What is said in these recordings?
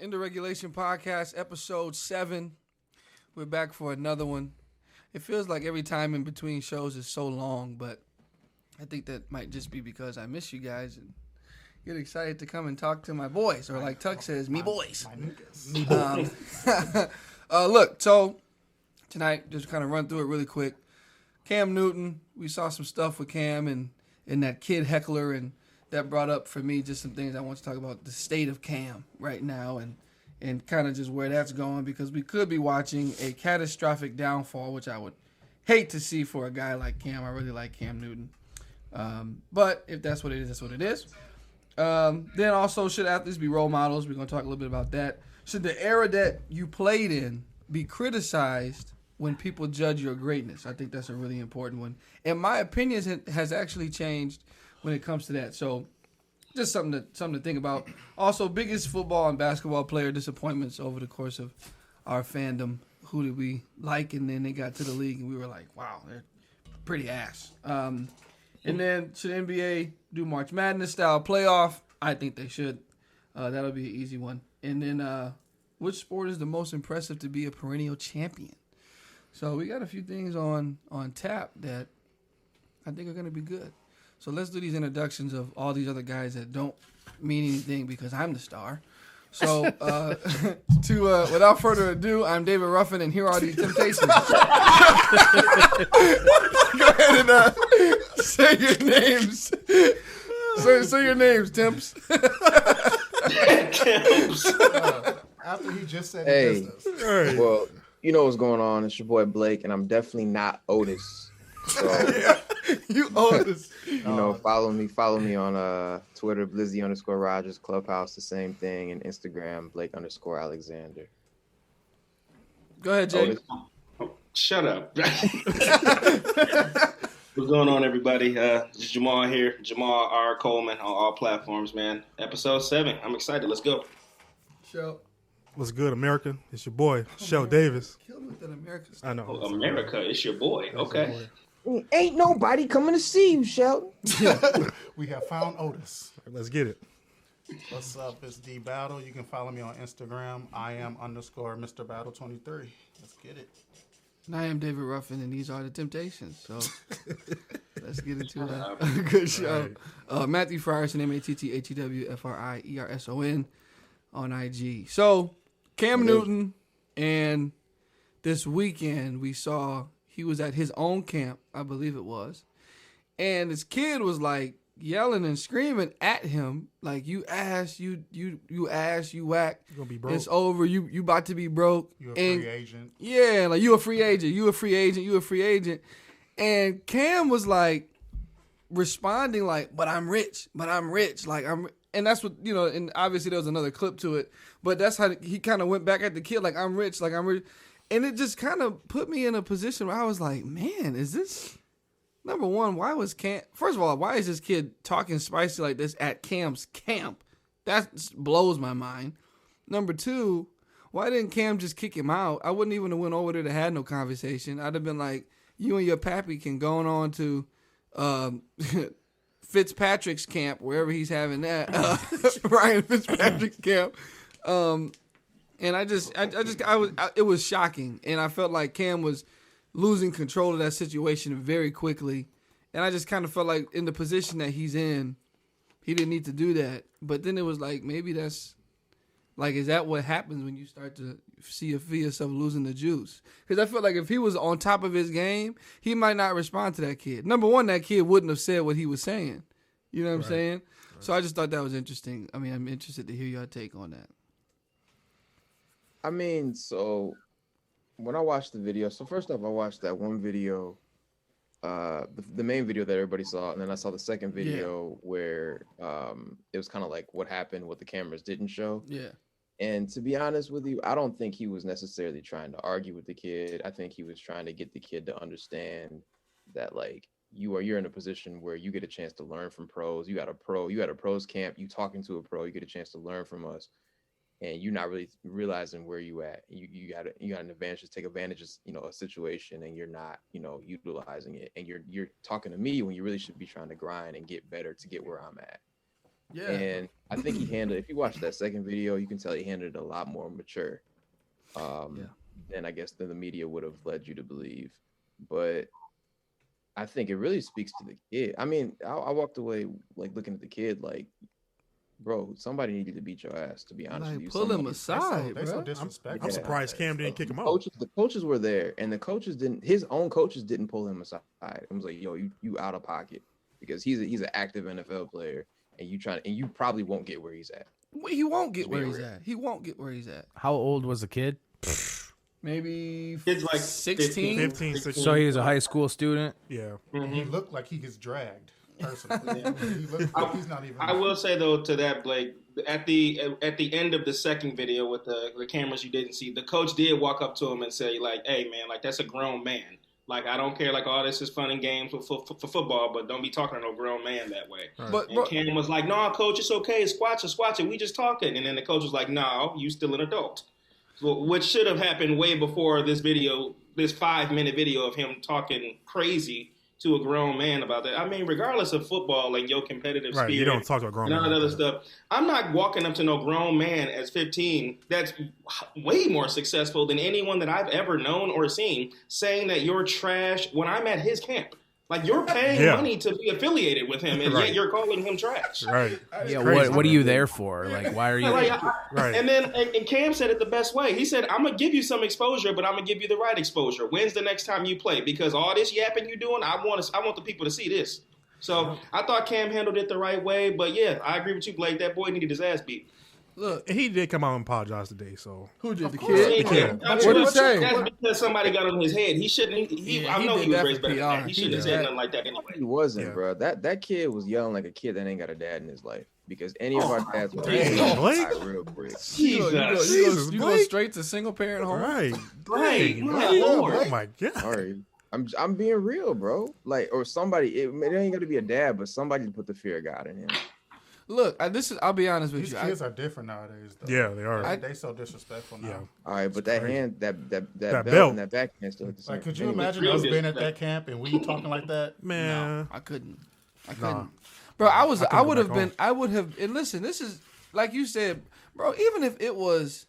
In the Regulation Podcast, episode 7. We're back for another one. It feels like every time in between shows is so long, but I think that might just be because I miss you guys and get excited to come and talk to my boys, or like Tuck says, me boys. Look, so tonight, just kind of run through it really quick. Cam Newton, we saw some stuff with Cam and that kid heckler, and that brought up for me just some things I want to talk about the state of Cam right now and kind of just where that's going, because we could be watching a catastrophic downfall, which I would hate to see for a guy like Cam. I really like Cam Newton. But if that's what it is, that's what it is. Then also, should athletes be role models? We're going to talk a little bit about that. Should the era that you played in be criticized when people judge your greatness? I think that's a really important one. And my opinion has actually changed when it comes to that. So just something to think about. Also, biggest football and basketball player disappointments over the course of our fandom. Who did we like? And then they got to the league and we were like, wow, they're pretty ass. And then should NBA do March Madness style playoff? I think they should. That'll be an easy one. And then which sport is the most impressive to be a perennial champion? So we got a few things on tap that I think are going to be good. So let's do these introductions of all these other guys that don't mean anything because I'm the star. So without further ado, I'm David Ruffin, and here are the Temptations. Go ahead and say your names. Say your names, Temps. After he just said business. Right. Well, you know what's going on. It's your boy Blake, and I'm definitely not Otis. So, yeah, you Otis. You know, follow me on Twitter, Blizzy_Rogers, Clubhouse, the same thing, and Instagram, Blake_Alexander. Go ahead, Jay. Otis. Oh, shut up. What's going on, everybody? It's Jamal here. Jamal R. Coleman on all platforms, man. Episode 7. I'm excited. Let's go. Show. What's good, America? It's your boy, Shell Davis. Kill me with that America stuff. I know. Oh, America, it's your boy. Okay. Ain't nobody coming to see you, Sheldon. We have found Otis. Right, let's get it. What's up? It's D Battle. You can follow me on Instagram. I am _Mr. Battle 23. Let's get it. And I am David Ruffin, and these are the Temptations. So let's get into a good show. Right. Matthew Frierson, MatthewFrierson on IG. So Cam Newton, and this weekend we saw he was at his own camp, I believe it was, and this kid was like yelling and screaming at him like, "You ass, you ass, you whack. You're gonna be broke. It's over. You about to be broke. You're a free agent. Yeah, like you a free agent. You a free agent. You a free agent." And Cam was like responding like, "But I'm rich. But I'm rich. Like I'm." And that's what, you know, and obviously there was another clip to it, but that's how he kind of went back at the kid, like, I'm rich. And it just kind of put me in a position where I was like, man, is this, number one, first of all, why is this kid talking spicy like this at Cam's camp? That blows my mind. Number two, why didn't Cam just kick him out? I wouldn't even have went over there to have no conversation. I'd have been like, you and your pappy can go on to Fitzpatrick's camp, wherever he's having that, Ryan Fitzpatrick's camp, and it was shocking, and I felt like Cam was losing control of that situation very quickly, and I just kind of felt like in the position that he's in, he didn't need to do that. But then it was like, maybe that's like, is that what happens when you start to see yourself losing the juice? Because I felt like if he was on top of his game, he might not respond to that kid. Number one, that kid wouldn't have said what he was saying. You know what I'm saying? Right. So I just thought that was interesting. I mean, I'm interested to hear your take on that. I mean, so when I watched the video, so first off, I watched that one video, the main video that everybody saw, and then I saw the second video where it was kind of like what happened, what the cameras didn't show. Yeah. And to be honest with you, I don't think he was necessarily trying to argue with the kid. I think he was trying to get the kid to understand that, like, you're in a position where you get a chance to learn from pros. You at a pros camp, you talking to a pro, you get a chance to learn from us, and you're not really realizing where you at. You got an advantage to take advantage of, you know, a situation, and you're not, you know, utilizing it. And you're talking to me when you really should be trying to grind and get better to get where I'm at. Yeah. And I think he handled. If you watch that second video, you can tell he handled it a lot more mature. Than I guess than the media would have led you to believe. But I think it really speaks to the kid. I mean, I walked away like looking at the kid like, bro, somebody needed to beat your ass. To be honest Like, with you, pull him Somebody- aside, They so bro. disrespectful. I'm surprised Cam didn't kick him out. The coaches were there, and the coaches didn't. His own coaches didn't pull him aside. It was like, yo, you out of pocket because he's an active NFL player, and you probably won't get where he's at. He won't get where he's at. He won't get where he's at. How old was the kid? Maybe Kid's like 16. 15, 16. So he was a high school student. Yeah. He looked like he gets dragged. Personally, he looks like he's not even. I will say though to that, Blake, at the end of the second video with the cameras you didn't see, the coach did walk up to him and say like, "Hey man, like that's a grown man. Like I don't care. Like all this is fun and games for football, but don't be talking to no grown man that way." But And Cam was like, "No, coach, it's okay. Squatch it. We just talking." And then the coach was like, "No, you still an adult." Which should have happened way before this video, this 5-minute video of him talking crazy to a grown man about that. I mean, regardless of football and your competitive Right, spirit, you don't talk to a grown and all man that like other that. stuff. I'm not walking up to no grown man as 15 that's way more successful than anyone that I've ever known or seen saying that you're trash when I'm at his camp. Like you're paying money to be affiliated with him, and Right. yet you're calling him trash. Right. Yeah, crazy. what are you there for? Like, why are you? Right. And then and Cam said it the best way. He said, "I'm gonna give you some exposure, but I'm gonna give you the right exposure. When's the next time you play? Because all this yapping you doing, I want the people to see this." So I thought Cam handled it the right way. But yeah, I agree with you, Blake. That boy needed his ass beat. Look, And he did come out and apologize today, so who did the course. kid? The kid. That's What'd he say? That's because somebody got on his head. He shouldn't. Yeah, I he know did he was that raised for better than that. PR. He He shouldn't have did said that. nothing like that anyway. He wasn't, Yeah. bro. That kid was yelling like a kid that ain't got a dad in his life. Because any of our dads would Dang, Blake. real quick. Jesus, You go Blake. straight to single parent home. Right. Blake, Dang, my Blake. Lord. Oh my God. Sorry. I'm being real, bro. Like, or somebody, it ain't got to be a dad, but somebody put the fear of God in him. Look, I'll be honest with These you. kids are different nowadays. Though. Yeah, they are. They so disrespectful now. Yeah. All right, but that crazy. hand, that That belt, belt. and that backhand still hit the same. Like, could you Anyway, imagine real us being at that disrespect. camp and we talking like that? Man. I couldn't. Nah. Bro, I couldn't would go have back been. home. I would have. And listen, this is like you said, bro. Even if it was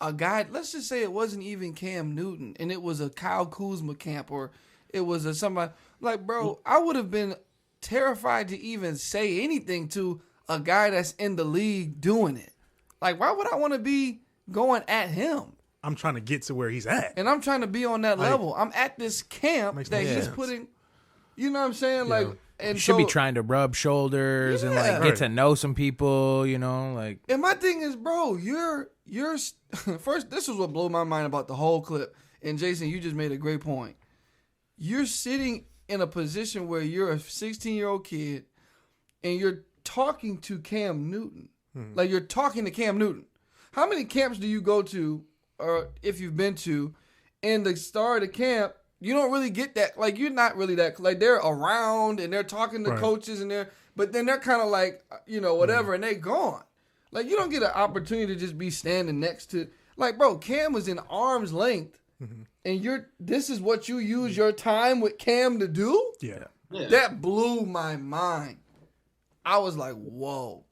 a guy, let's just say it wasn't even Cam Newton, and it was a Kyle Kuzma camp, or it was a somebody like, bro, I would have been terrified to even say anything to a guy that's in the league doing it. Like, why would I want to be going at him? I'm trying to get to where he's at. And I'm trying to be on that Like, level. I'm at this camp makes that no he's sense. putting. You know what I'm saying? Like, and You should be so- trying to rub shoulders and Yeah. like Right. get to know some people. You know, like And my thing is, bro, you're first. This is what blew my mind about the whole clip. And Jason, you just made a great point. You're sitting in a position where you're a 16-year-old kid, and you're talking to Cam Newton. Like you're talking to Cam Newton. How many camps do you go to, or if you've been to, in the start of the camp? You don't really get that. Like you're not really that. Like they're around and they're talking to Right. coaches but then they're kind of like whatever, and they gone. Like you don't get an opportunity to just be standing next to. Like bro, Cam was in arm's length, and this is what you use your time with Cam to do. Yeah. Yeah. That blew my mind. I was like, whoa.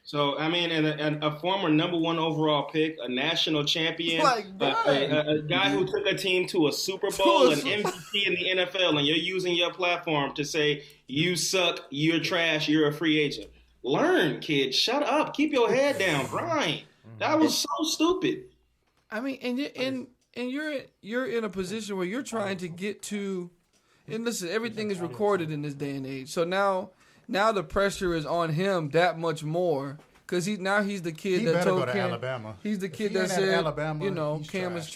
So I mean, and a former #1 overall pick, a national champion, Like, a guy who took a team to a Super Bowl, an MVP in the NFL, and you're using your platform to say you suck, you're trash, you're a free agent. Learn, kid. Shut up. Keep your head down. Grind. That was so stupid. I mean, and you're in a position where you're trying to get to, and listen, everything is recorded in this day and age. So now the pressure is on him that much more because he's the kid He that better told go to Cam. Alabama. He's the If kid he that ain't at said, Alabama, he's Cam is trash.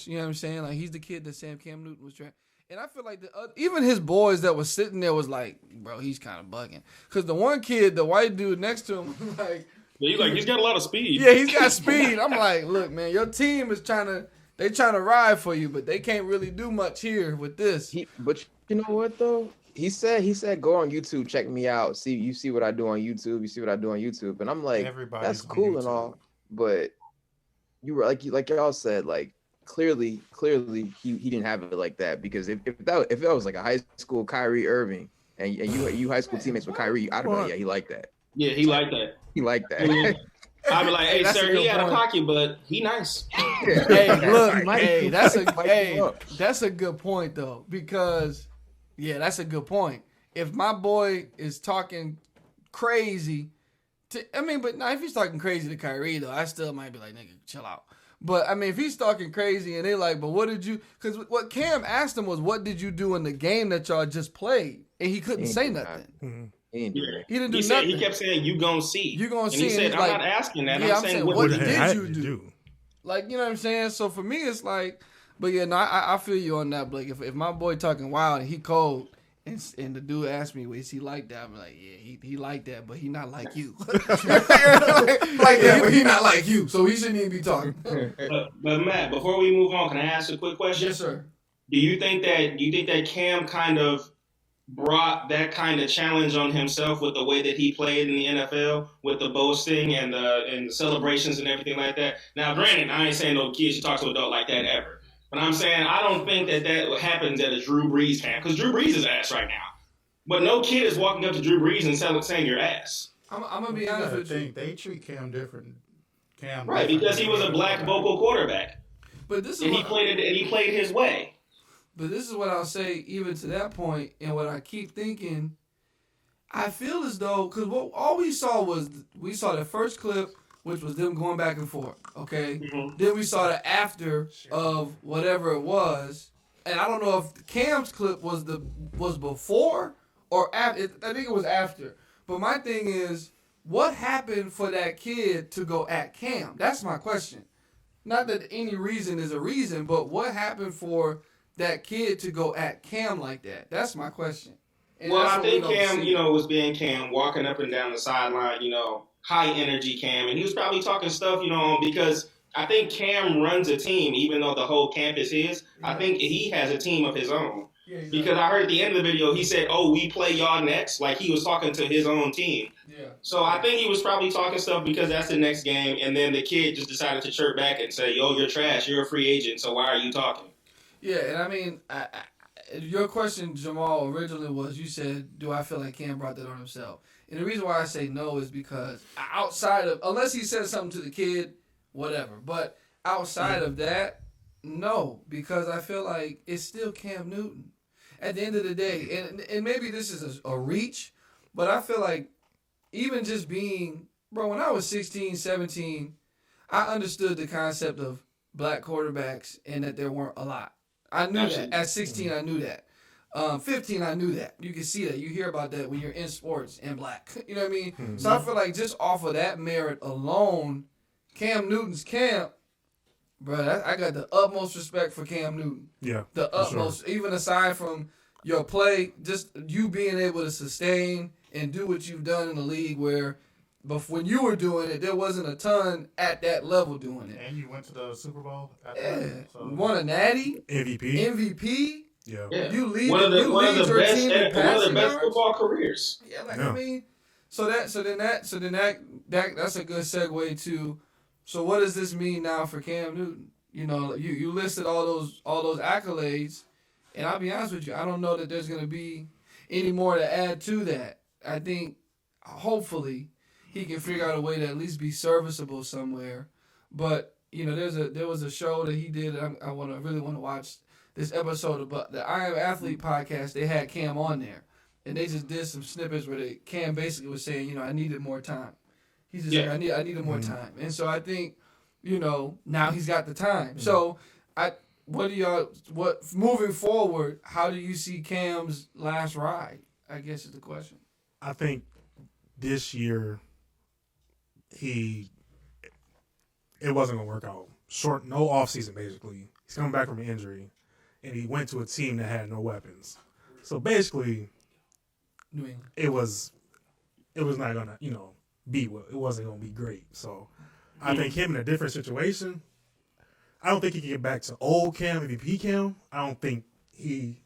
trash. You know what I'm saying? Like he's the kid that said Cam Newton was trash. And I feel like even his boys that was sitting there was like, bro, he's kind of bugging. Because the one kid, the white dude next to him, like, He's got a lot of speed. yeah, he's got speed. I'm like, look, man, your team is trying to ride for you, but they can't really do much here with this. But you know what though? He said go on YouTube, check me out. See what I do on YouTube. You see what I do on YouTube, and I'm like, Everybody's that's on cool and YouTube. all, but you were like y'all said, like clearly he didn't have it like that because if that was like a high school Kyrie Irving and you high school teammates with Kyrie, I'd be like, yeah, he liked that. Yeah, he liked that. He liked that. I'd be like, hey, That's a sir, good he out of point. pocket, but he nice. Hey, look, Might- hey, might that's a good point though, because that's a good point. If my boy is talking crazy, but now if he's talking crazy to Kyrie though, I still might be like, nigga, chill out. But I mean, if he's talking crazy and they like, but what did you? Because what Cam asked him was, what did you do in the game that y'all just played? And he couldn't say nothing. He ain't doing it. He didn't do He nothing. he kept saying, "You gonna see." You gonna and see. he And said, he's "I'm like, not asking that. yeah, I'm saying, what what did did you you do?" do? Like, you know what I'm saying? So for me, it's like, but yeah, no, I feel you on that, Blake. If my boy talking wild and he cold, and the dude asked me, "Is he like that?" I'm like, yeah, he like that, but he not like you. Like that, but he not like you, so he shouldn't even be talking. But Matt, before we move on, can I ask a quick question? Yes, sir. Do you think that Cam kind of brought that kind of challenge on himself with the way that he played in the NFL, with the boasting and the celebrations and everything like that? Now, granted, I ain't saying no kid should talk to an adult like that ever, but I'm saying I don't think that happens at a Drew Brees camp, because Drew Brees is ass right now. But no kid is walking up to Drew Brees and saying you're ass. I'm gonna be honest with you. They treat Cam different. Right, because he was a black vocal quarterback, But this is and what, he played his way. But this is what I'll say, even to that point, and what I keep thinking. I feel as though, because all we saw the first clip, which was them going back and forth. Okay, Then we saw the after of whatever it was, and I don't know if Cam's clip was before or after. I think it was after. But my thing is, what happened for that kid to go at Cam? That's my question. Not that any reason is a reason, but what happened for that kid to go at Cam like that? That's my question. And Well, that's I what we think don't Cam, see. was being Cam, walking up and down the sideline, high energy Cam, and he was probably talking stuff, because I think Cam runs a team, even though the whole camp is his. I think he has a team of his own. Yeah, Because I heard at the end of the video, he said, "Oh, we play y'all next," like he was talking to his own team. Yeah. So I think he was probably talking stuff because that's the next game, and then the kid just decided to chirp back and say, "Yo, you're trash. You're a free agent. So why are you talking?" Yeah, and I mean, your question, Jamal, originally was, you said, do I feel like Cam brought that on himself? And the reason why I say no is because outside of, unless he said something to the kid, whatever. But outside of that, no, because I feel like it's still Cam Newton. At the end of the day, and maybe this is a reach, but I feel like even just being, bro, when I was 16, 17, I understood the concept of black quarterbacks and that there weren't a lot. I knew that. At 16, I knew that. 15, I knew that. You can see that. You hear about that when you're in sports and black. You know what I mean? Mm-hmm. So I feel like just off of that merit alone, Cam Newton's camp, bro, I got the utmost respect for Cam Newton. Yeah. The utmost. Sure. Even aside from your play, just you being able to sustain and do what you've done in the league where when you were doing it, there wasn't a ton at that level doing it. And you went to the Super Bowl. Won a natty. MVP. Yeah. You lead one of the your best, team in one of the best yards. football careers. Yeah, I mean, that's a good segue to. So what does this mean now for Cam Newton? You listed all those accolades, and I'll be honest with you, I don't know that there's going to be any more to add to that. I think hopefully he can figure out a way to at least be serviceable somewhere. But there was a show that he did. I really want to watch this episode about the I Am Athlete podcast. They had Cam on there, and they just did some snippets where Cam basically was saying, I needed more time. He's just like, I needed more time, and so I think, now he's got the time. Mm-hmm. So what moving forward? How do you see Cam's last ride? I guess is the question. I think this year it wasn't gonna work out. No offseason basically. He's coming back from an injury, and he went to a team that had no weapons. So basically, New England. It was not gonna it wasn't gonna be great. So I think him in a different situation. I don't think he can get back to old Cam, MVP Cam. I don't think he.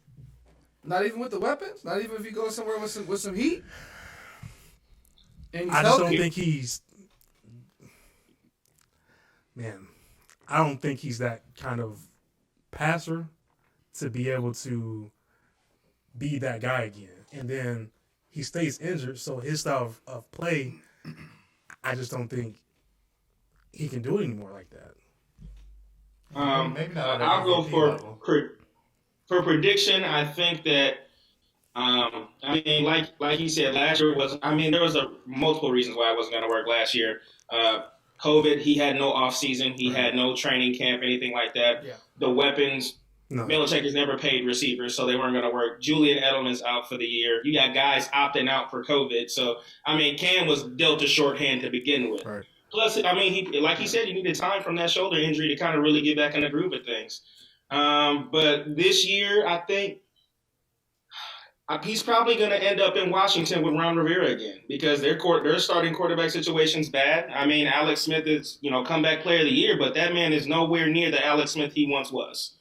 Not even with the weapons. Not even if he goes somewhere with some heat. I just don't think he's. Man, I don't think he's that kind of passer to be able to be that guy again. And then he stays injured, so his style of play, I just don't think he can do it anymore like that. Maybe not. I'll go for prediction. I think that. I mean, like you said, last year was. I mean, there was multiple reasons why it wasn't going to work last year. COVID. He had no off season. He had no training camp, anything like that. Yeah. The weapons. No. Belichick has never paid receivers, so they weren't going to work. Julian Edelman's out for the year. You got guys opting out for COVID. So, I mean, Cam was dealt a shorthand to begin with. Right. Plus, I mean, like he said, he needed time from that shoulder injury to kind of really get back in the groove of things. But this year, I think he's probably going to end up in Washington with Ron Rivera again because their starting quarterback situation's bad. I mean, Alex Smith is, comeback player of the year, but that man is nowhere near the Alex Smith he once was.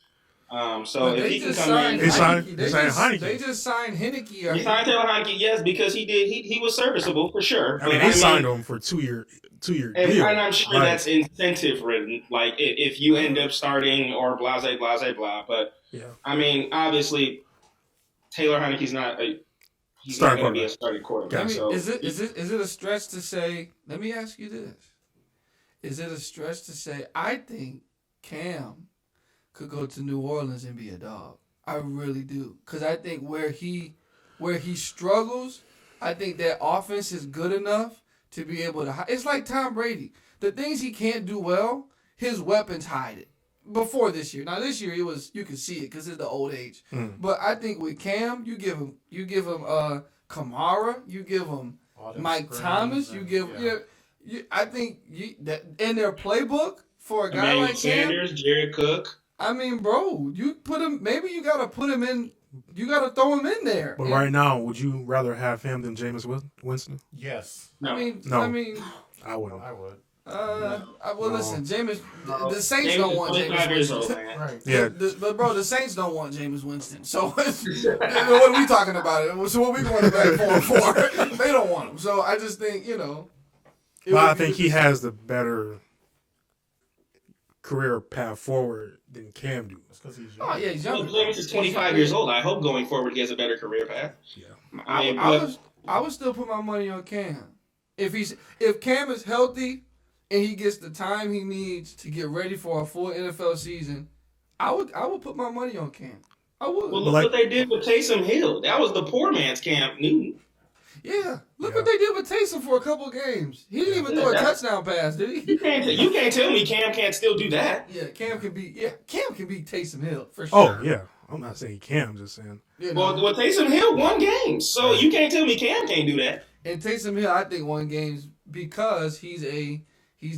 So if he can come in, they signed Heineke. They just signed Heineke. They signed Taylor Heineke, yes, because he was serviceable for sure. I mean, they signed him for 2 year deal. And I'm sure that's incentive ridden. Like if you end up starting or blah blah blah. But yeah, I mean, obviously, Taylor Heineke's not going to be a starting quarterback. Is it a stretch to say? Let me ask you this: is it a stretch to say I think Cam could go to New Orleans and be a dog? I really do, because I think where he struggles, I think that offense is good enough to be able to. It's like Tom Brady. The things he can't do well, his weapons hide it. Before this year, now this year you can see it because it's the old age. But I think with Cam, you give him Kamara, you give him Mike Thomas, you give I think that in their playbook for a guy Emmanuel like Sanders, Cam, Jared Cook. I mean, bro, you put him. Maybe you gotta put him in. You gotta throw him in there. But right now, would you rather have him than Jameis Winston? Yes. No. No. I mean, I wouldn't. I would. Listen, Jameis. The Saints don't want Jameis Winston. Right. Yeah. But bro, the Saints don't want Jameis Winston. So what are we talking about? So what we going back for? They don't want him. So I just think But I think he has the better career path forward than Cam do. Because he's young. Oh yeah, he's young. Jameis is 25 years old. I hope going forward he has a better career path. Yeah. I would still put my money on Cam. If Cam is healthy and he gets the time he needs to get ready for a full NFL season, I would put my money on Cam. I would. Well, look what they did with Taysom Hill. That was the poor man's Cam Newton. Yeah, look what they did with Taysom for a couple of games. He didn't even throw a touchdown pass, did he? You can't tell me Cam can't still do that. Yeah, Cam can beat Taysom Hill for Oh, sure. yeah. I'm not saying Cam, I'm just saying. Well, Taysom Hill won games, so you can't tell me Cam can't do that. And Taysom Hill, I think, won games because he's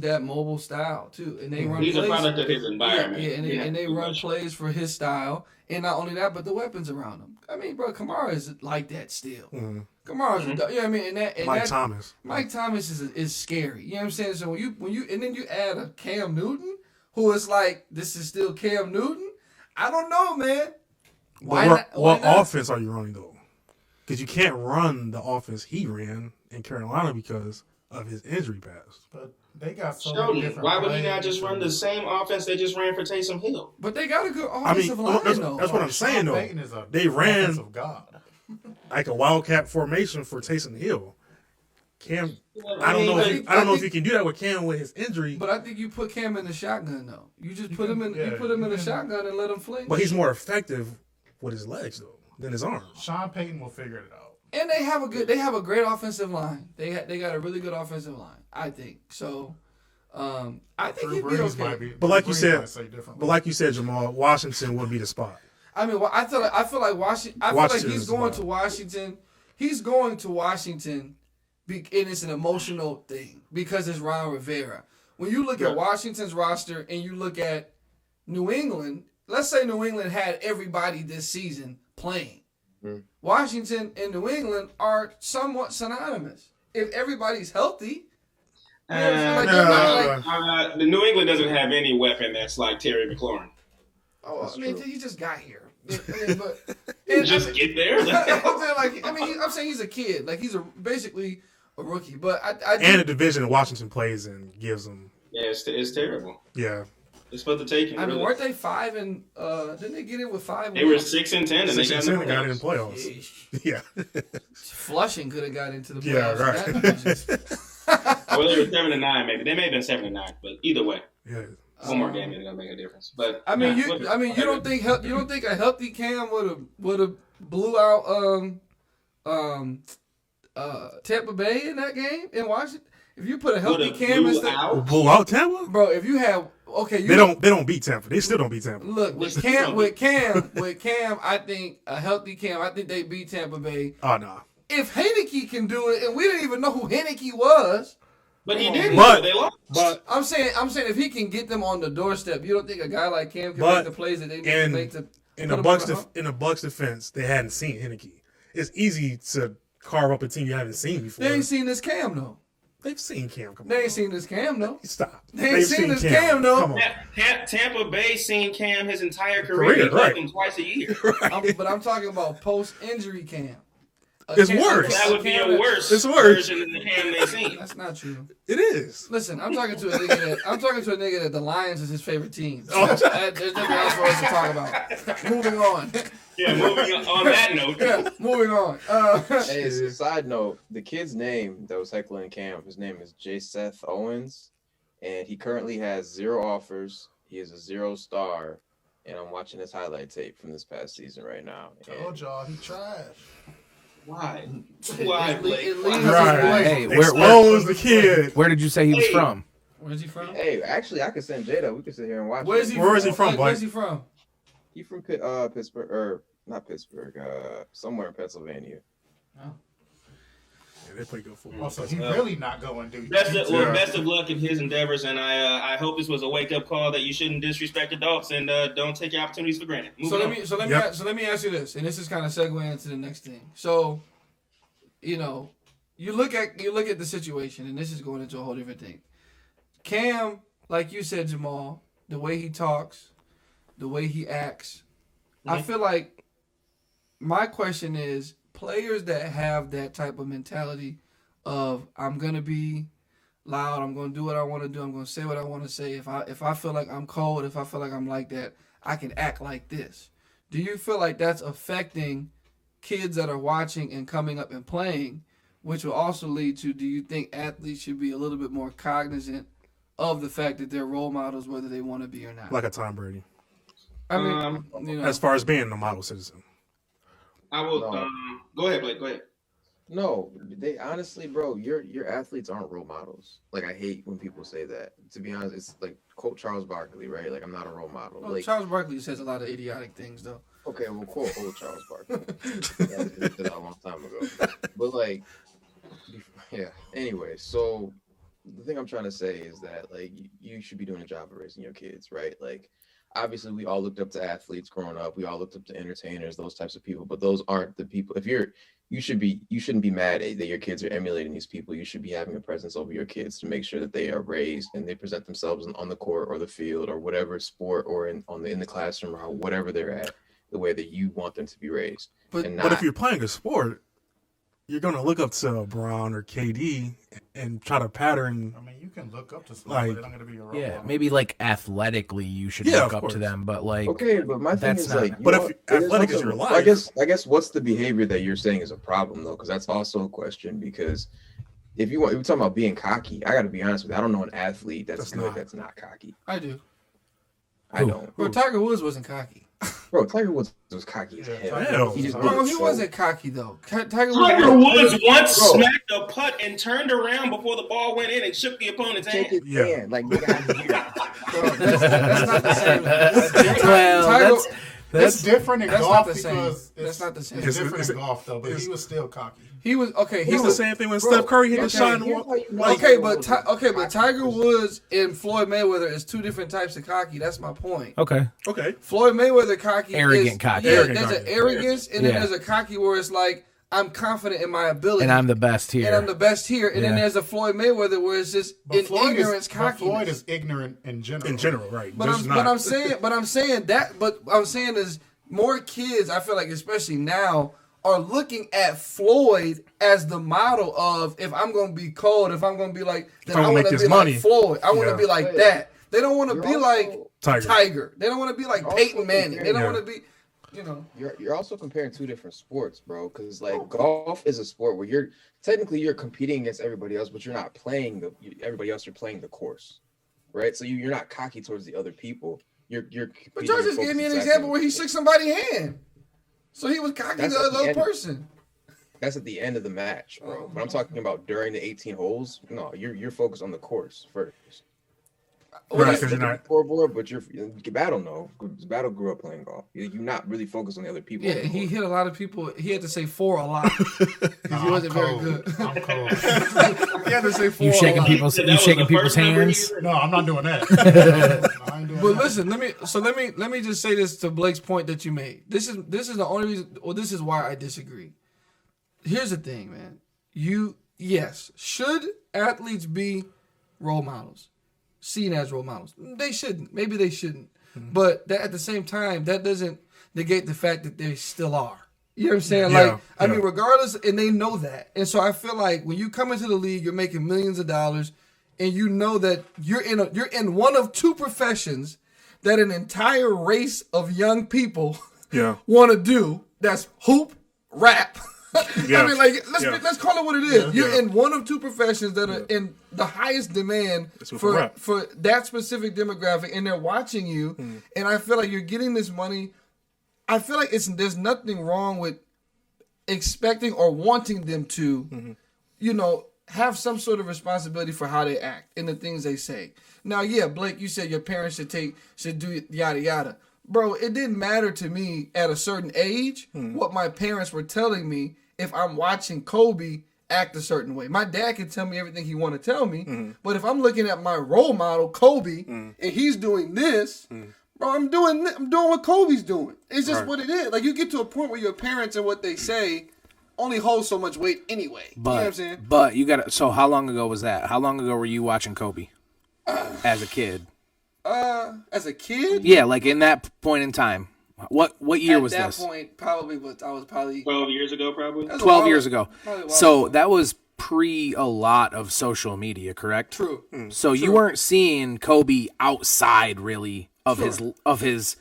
that mobile style too, and they run. He's plays. a product of his environment. Yeah, and they run plays for his style, and not only that, but the weapons around him. I mean, bro, Kamara is like that still. Mm-hmm. Kamara's, I mean, Mike Thomas. Mike Thomas is scary. You know what I'm saying? So when you and then you add a Cam Newton, who is like, this is still Cam Newton. I don't know, man. What offense are you running though? Because you can't run the offense he ran in Carolina because of his injury past. But they got so many different why would he players. not just run the same offense they just ran for Taysom Hill? But they got a good offensive line, though. That's what I'm saying, though. Payton is a They ran offensive god. like a wildcat formation for Taysom Hill. Cam, I don't know if you can do that with Cam with his injury. But I think you put Cam in the shotgun though. You just put him in the shotgun and let him fling. But he's more effective with his legs though than his arms. Sean Payton will figure it out. And they have a great offensive line. They got a really good offensive line, I think. So I think he'd be okay. But like you said, Jamal, Washington would be the spot. I mean, I feel like Washington. I feel like he's going to Washington. He's going to Washington, and it's an emotional thing because it's Ron Rivera. When you look at Washington's roster and you look at New England, let's say New England had everybody this season playing. Washington and New England are somewhat synonymous. If everybody's healthy, the New England doesn't have any weapon that's like Terry McLaurin. I mean, he just got here. Get there. I'm saying he's a kid. Like he's basically a rookie. But and the division Washington plays in gives them. Yeah, it's terrible. Yeah. They're supposed to take him. I mean, really. weren't they 5 and didn't they get in with 5? They were 6 and 10, and they 6 got and 10 got in playoffs. Yeesh. Yeah. Flushing could have got into the Yeah, playoffs. right. That Well, they were 7 and 9, maybe. They may have been 7 and 9, but either way, Yeah. one more game ain't gonna make a difference. But I mean, nah, you don't think a healthy Cam would have blew out Tampa Bay in that game in Washington? If you put a healthy Would've Cam blew instead, out? Blew out Tampa? bro. If you have They don't beat Tampa. They still don't beat Tampa. look with Cam, I think a healthy Cam, I think they beat Tampa Bay. Oh no. If Heineke can do it, and we didn't even know who Heineke was. But he didn't. But- They lost. But I'm saying if he can get them on the doorstep, you don't think a guy like Cam can But make the plays that they need to make to in put the him on Bucks the hump? in the Bucks defense, they hadn't seen Heineke. It's easy to carve up a team you haven't seen before. They ain't seen this Cam though. They've seen Cam. Come on. They ain't seen this Cam though. Stop. They ain't They've seen this Cam, though. Come on. Tampa Bay seen Cam his entire Career, career. He played right. him twice a year. But I'm talking about post-injury Cam. It's worse. That would be a worse It's worse. version of the Cam they seen. That's not true. It is. Listen, I'm talking to a nigga that the Lions is his favorite team. So Oh. there's nothing else for us to talk about. Moving on. Yeah, moving on that note. Yeah, moving on. Hey, as a side note, the kid's name that was heckling Cam, his name is J. Seth Owens, and he currently has 0 offers. He is a 0 star, and I'm watching his highlight tape from this past season right now. Told y'all he trash. Why? Why, Blake? It Why? leaves- Right. Hey, Expose the kid. Where did you say he was Hey. from? Where's he from? Hey, actually, I could send Jada. We could sit here and watch. Where is he? Where is he from, Where's Blake? he from? He from Pittsburgh, or not Pittsburgh, somewhere in Pennsylvania. Yeah, they play good football. Oh, so he really not going to do Best of luck in his endeavors, and I hope this was a wake up call that you shouldn't disrespect adults and don't take your opportunities for granted. So Moving on. let me ask you this, and this is kind of segueing into the next thing. So, you look at the situation, and this is going into a whole different thing. Cam, like you said, Jamal, the way he talks, the way he acts, I feel like my question is players that have that type of mentality of I'm gonna be loud, I'm gonna do what I want to do, I'm gonna say what I want to say. If I feel like I'm cold, if I feel like I'm like that, I can act like this. Do you feel like that's affecting kids that are watching and coming up and playing, which will also lead to, do you think athletes should be a little bit more cognizant of the fact that they're role models, whether they want to be or not? Like a Tom Brady. I mean, As far as being a model citizen. I will. No. Go ahead, Blake. Go ahead. No, they honestly, bro, your athletes aren't role models. Like, I hate when people say that. To be honest, it's like quote Charles Barkley, right? Like, I'm not a role model. well, Like, Charles Barkley says a lot of idiotic things, though. okay, well, quote old Charles Barkley. That did that a long time ago. But like, yeah. Anyway, so the thing I'm trying to say is that like you should be doing a job of raising your kids, right? Like, obviously, we all looked up to athletes growing up. We all looked up to entertainers, those types of people. But those aren't the people. If you shouldn't be mad that your kids are emulating these people. You should be having a presence over your kids to make sure that they are raised and they present themselves on the court or the field or whatever sport or in the classroom or whatever they're at, the way that you want them to be raised. But- and But if you're playing a sport, you're going to look up to Braun or KD and try to pattern. I mean, you can look up to somebody, Like- but they're not going to be a role Yeah, model. maybe like athletically you should Yeah, look of up course. to them, but like okay, but my thing that's is not- like, But if there's athletic is also- your I life- guess what's the behavior that you're saying is a problem though? Because that's also a question. Because if you're talking about being cocky, I got to be honest with you. I don't know an athlete that's good that's not cocky. I do. I Who? don't. Bro, Tiger Woods wasn't cocky. Bro, Tiger Woods was cocky as Yeah, hell. Hell. He just Bro, did it he so- wasn't cocky, though. Tiger Tiger Woods. Woods once Bro. smacked a putt and turned around before the ball went in and shook the opponent's Shake hand. his Yeah. hand like nigga, I'm here. Bro, that's not the same. well, Tiger- that's It's different in That's not golf the same. because That's it's, not the same. it's It's- different it's- in golf though, but it's- he was still cocky. He was okay. It's the same thing when Steph Curry hit the okay, shot. here's how you know Like, Okay, Tiger but Tiger Woods and Floyd Mayweather is two different types of cocky. That's my point. okay. okay. Floyd Mayweather cocky, Arrogant is, cocky. Yeah, Arrogant there's an cocky. arrogance, and then Yeah. there's a cocky where it's like I'm confident in my ability, And I'm the best here. and I'm the best here. And then Yeah. there's a Floyd Mayweather where it's just But in Floyd ignorance, is, but cockiness. Floyd is ignorant in general. In general, right. But Just I'm, not. but I'm saying is more kids. I feel like especially now are looking at Floyd as the model of if I'm gonna be cold, if I'm gonna be like, then I'm I gonna want make to this be money. like Floyd. I want to Yeah. be like Yeah. that. They don't want to You're be also- like Tiger. They don't want to be like Also Peyton Manning. They don't Yeah. want to be, you know. You're also comparing two different sports, bro. Because like golf is a sport where you're competing against everybody else, but you're not playing everybody else. You're playing the course, right? So you're not cocky towards the other people. You're. But George just gave me an example where he shook somebody's hand, so he was cocky to the other person. That's at the end of the match, bro. But I'm talking about during the 18 holes. No, you're focused on the course first. Right, because you're not. Scoreboard, but Battle grew up playing golf. You're not really focused on the other people. Yeah, he hit a lot of people. He had to say 4 a lot because he wasn't very good. I'm cold. He had to say 4. You shaking a lot. people's hands. No, I'm not doing that. I ain't doing But that. let me just say this to Blake's point that you made. This is the only reason. Well, this is why I disagree. Here's the thing, man. Should athletes be role models? Seen as role models. They shouldn't. Maybe they shouldn't. But at the same time, that doesn't negate the fact that they still are. You know what I'm saying? Yeah, I mean, regardless, and they know that. And so I feel like when you come into the league, you're making millions of dollars, and you know that you're in one of 2 professions that an entire race of young people want to do. That's hoop, rap. Yeah. I mean, like, Yeah. let's call it what it is. You're Yeah. in one of 2 professions that are in the highest demand for that specific demographic, and they're watching you. And I feel like you're getting this money. I feel like there's nothing wrong with expecting or wanting them to, have some sort of responsibility for how they act and the things they say. Now, yeah, Blake, you said your parents should do yada yada. Bro, it didn't matter to me at a certain age what my parents were telling me if I'm watching Kobe act a certain way. My dad can tell me everything he want to tell me, but if I'm looking at my role model, Kobe, and he's doing this, bro, I'm doing what Kobe's doing. It's just what it is. Like, you get to a point where your parents and what they say only hold so much weight anyway. You know what I'm saying? But you got to. So how long ago was that? How long ago were you watching Kobe as a kid? As a kid? Yeah, like in that point in time. What year was this? At that point, I was probably 12 years ago, probably. 12 years ago. So that was pre a lot of social media, correct? True. So you weren't seeing Kobe outside really of his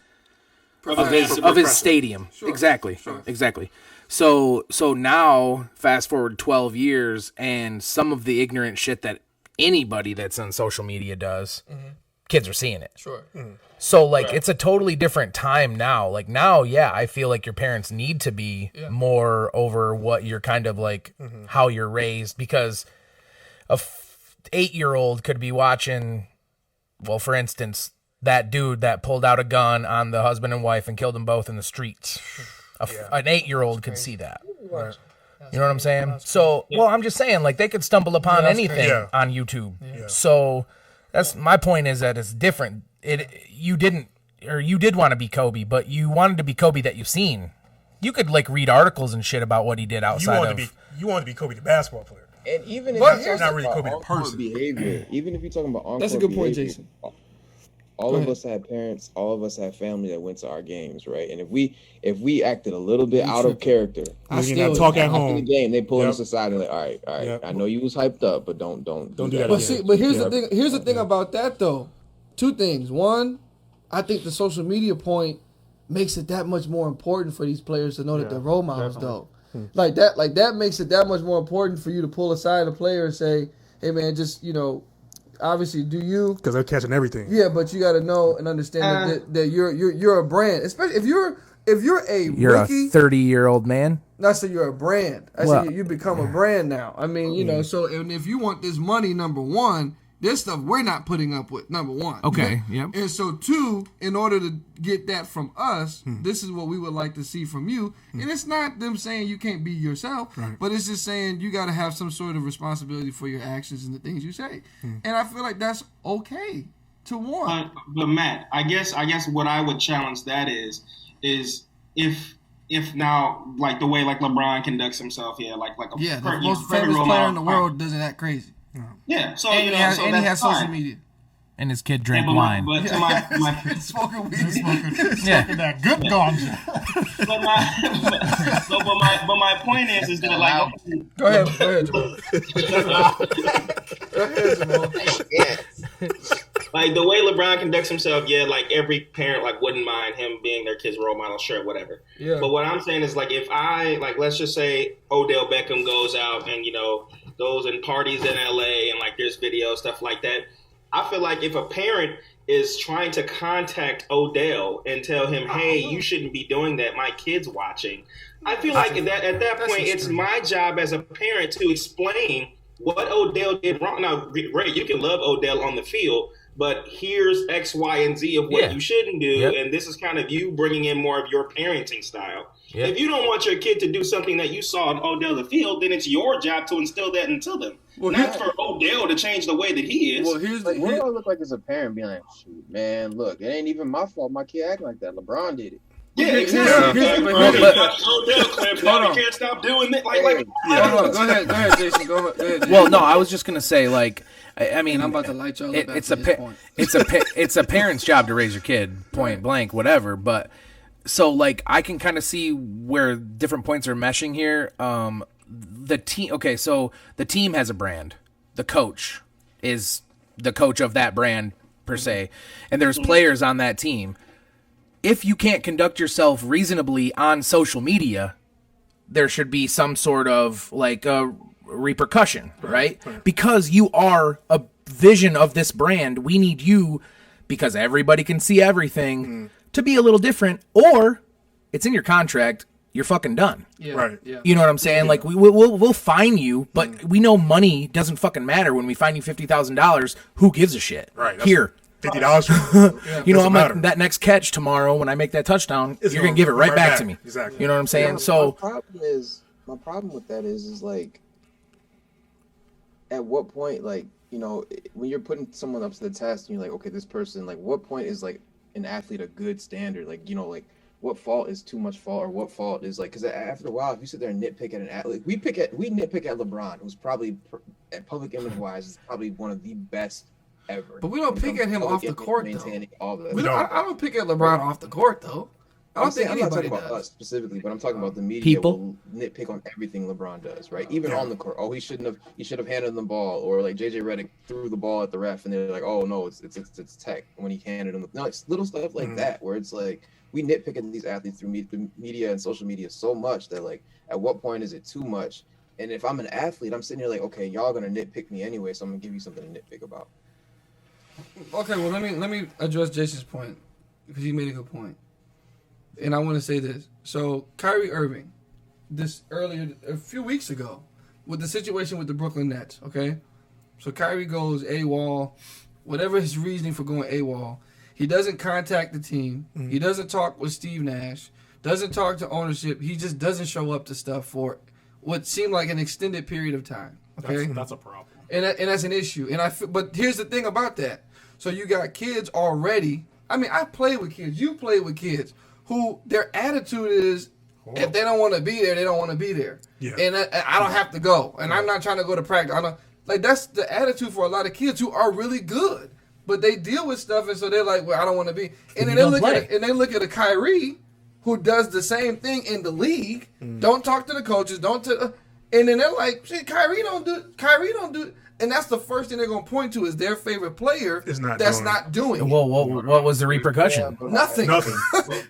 stadium. Sure. Exactly. So now fast forward 12 years and some of the ignorant shit that anybody that's on social media does, kids are seeing it. Sure. So, like, it's a totally different time now. Like, now, I feel like your parents need to be more over what you're kind of, like, how you're raised. Because a 8-year-old could be watching, well, for instance, that dude that pulled out a gun on the husband and wife and killed them both in the streets. An 8-year-old could see that. Right. You know what I'm saying? So, well, I'm just saying, like, they could stumble upon anything on YouTube. Yeah. So, that's my point is that it's different. You did want to be Kobe, but you wanted to be Kobe that you've seen. You could like read articles and shit about what he did outside You wanted to be Kobe the basketball player. And even if you're not really Kobe the person. Behavior, even if you're talking about that's a good point, Jason. All of us had parents, all of us had family that went to our games, right? And if we acted a little bit out of character, you not talk at home. After the game, they pull us aside and like, all right. I know you was hyped up, but don't do that. But here's the thing. Here's the thing about that though. 2 things. One, I think the social media point makes it that much more important for these players to know that they're role models, though. Like that makes it that much more important for you to pull aside a player and say, "Hey, man, just obviously do you?" Because they're catching everything. Yeah, but you got to know and understand that you're a brand, especially if you're a rookie. A 30-year-old man. Not say you're a brand. I say you become a brand now. I mean, so and if you want this money, number one. This stuff we're not putting up with, number one. Okay, yep. And so 2, in order to get that from us, this is what we would like to see from you. And it's not them saying you can't be yourself, but it's just saying you got to have some sort of responsibility for your actions and the things you say. And I feel like that's okay to want. But Matt, I guess what I would challenge that is if now like the way like LeBron conducts himself, the most famous player in the world doesn't act crazy. Yeah, so and he has social media, and his kid drank wine. But to my smoking weed, smoking that good ganja. but my point is that like go ahead, Jamal. Go ahead, Jamal. Like the way LeBron conducts himself, yeah, like every parent like wouldn't mind him being their kid's role model, sure, whatever. Yeah. But what I'm saying is like if I like let's just say Odell Beckham goes out and goes and parties in LA and like there's video stuff like that. I feel like if a parent is trying to contact Odell and tell him, hey, you shouldn't be doing that, my kid's watching. I feel like at that point, it's my job as a parent to explain what Odell did wrong. Now, great, you can love Odell on the field, but here's X, Y, and Z of what you shouldn't do, and this is kind of you bringing in more of your parenting style. Yep. If you don't want your kid to do something that you saw on Odell the field, then it's your job to instill that into them. Well, not for Odell to change the way that he is. Well, what do I look like as a parent being like, shoot, man, look, it ain't even my fault my kid acting like that. LeBron did it. Yeah, exactly. Odell clamps down. You can't stop doing that. Go ahead, Jason. Go ahead. Well, no, I was just gonna say, like, I mean, I'm about to light y'all up. It's a parent's job to raise your kid, point blank, whatever. But so, like, I can kind of see where different points are meshing here. The team. Okay, so the team has a brand. The coach is the coach of that brand per se, and there's players on that team. If you can't conduct yourself reasonably on social media, there should be some sort of like a repercussion, right? Because you are a vision of this brand. We need you, because everybody can see everything, to be a little different, or it's in your contract. You're fucking done. Yeah. Right. Yeah. You know what I'm saying? Like we'll fine you, but we know money doesn't fucking matter when we fine you $50,000. Who gives a shit? Right. Here. $50. You know, I'm like, that next catch tomorrow when I make that touchdown, you're gonna give it right back to me. Exactly. You know what I'm saying? Yeah, so my problem with that is like, at what point, like, you know, when you're putting someone up to the test and you're like, okay, this person, like, what point is like an athlete a good standard? Like, you know, like, what fault is too much fault, or what fault is like, because after a while, if you sit there and nitpick at an athlete, we nitpick at LeBron, who's probably, public image wise, is probably one of the best ever. But we don't pick at him off the court, though. All that. I don't pick at LeBron off the court, though. I don't think I'm not anybody talking about does. us specifically, but I'm talking about the media. People will nitpick on everything LeBron does, right? Even on the court. Oh, he should have handed them the ball, or like JJ Redick threw the ball at the ref, and they're like, oh no, it's tech when he handed him. No, it's little stuff like that where it's like we nitpick at these athletes through media and social media so much that like, at what point is it too much? And if I'm an athlete, I'm sitting here like, okay, y'all gonna nitpick me anyway, so I'm gonna give you something to nitpick about. Okay, well let me address Jason's point, because he made a good point. And I want to say this. So Kyrie Irving, a few weeks ago, with the situation with the Brooklyn Nets, okay? So Kyrie goes AWOL, whatever his reasoning for going AWOL. He doesn't contact the team. He doesn't talk with Steve Nash. Doesn't talk to ownership. He just doesn't show up to stuff for what seemed like an extended period of time. Okay, That's a problem. And that's an issue. But here's the thing about that. So you got kids already. I mean, I play with kids. You play with kids who their attitude is, if they don't want to be there, they don't want to be there. Yeah. And I don't have to go. And I'm not trying to go to practice. That's the attitude for a lot of kids who are really good. But they deal with stuff, and so they're like, well, I don't want to be. And then they look at a Kyrie who does the same thing in the league. Don't talk to the coaches. And then they're like, shit, Kyrie don't do it. And that's the first thing they're going to point to is their favorite player not doing it. well, what was the repercussion? Nothing.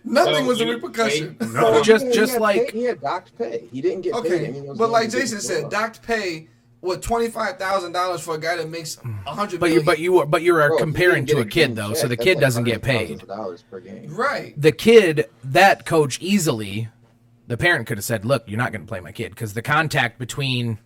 Nothing was a repercussion. No. Just like he had docked pay. He didn't get paid. I mean, but like Jason said, docked pay with $25,000 for a guy that makes $100 million. But you are comparing to a kid though, so the kid doesn't get paid. Per game. Right. The kid, that coach easily, the parent could have said, "Look, you're not going to play my kid," because the contact between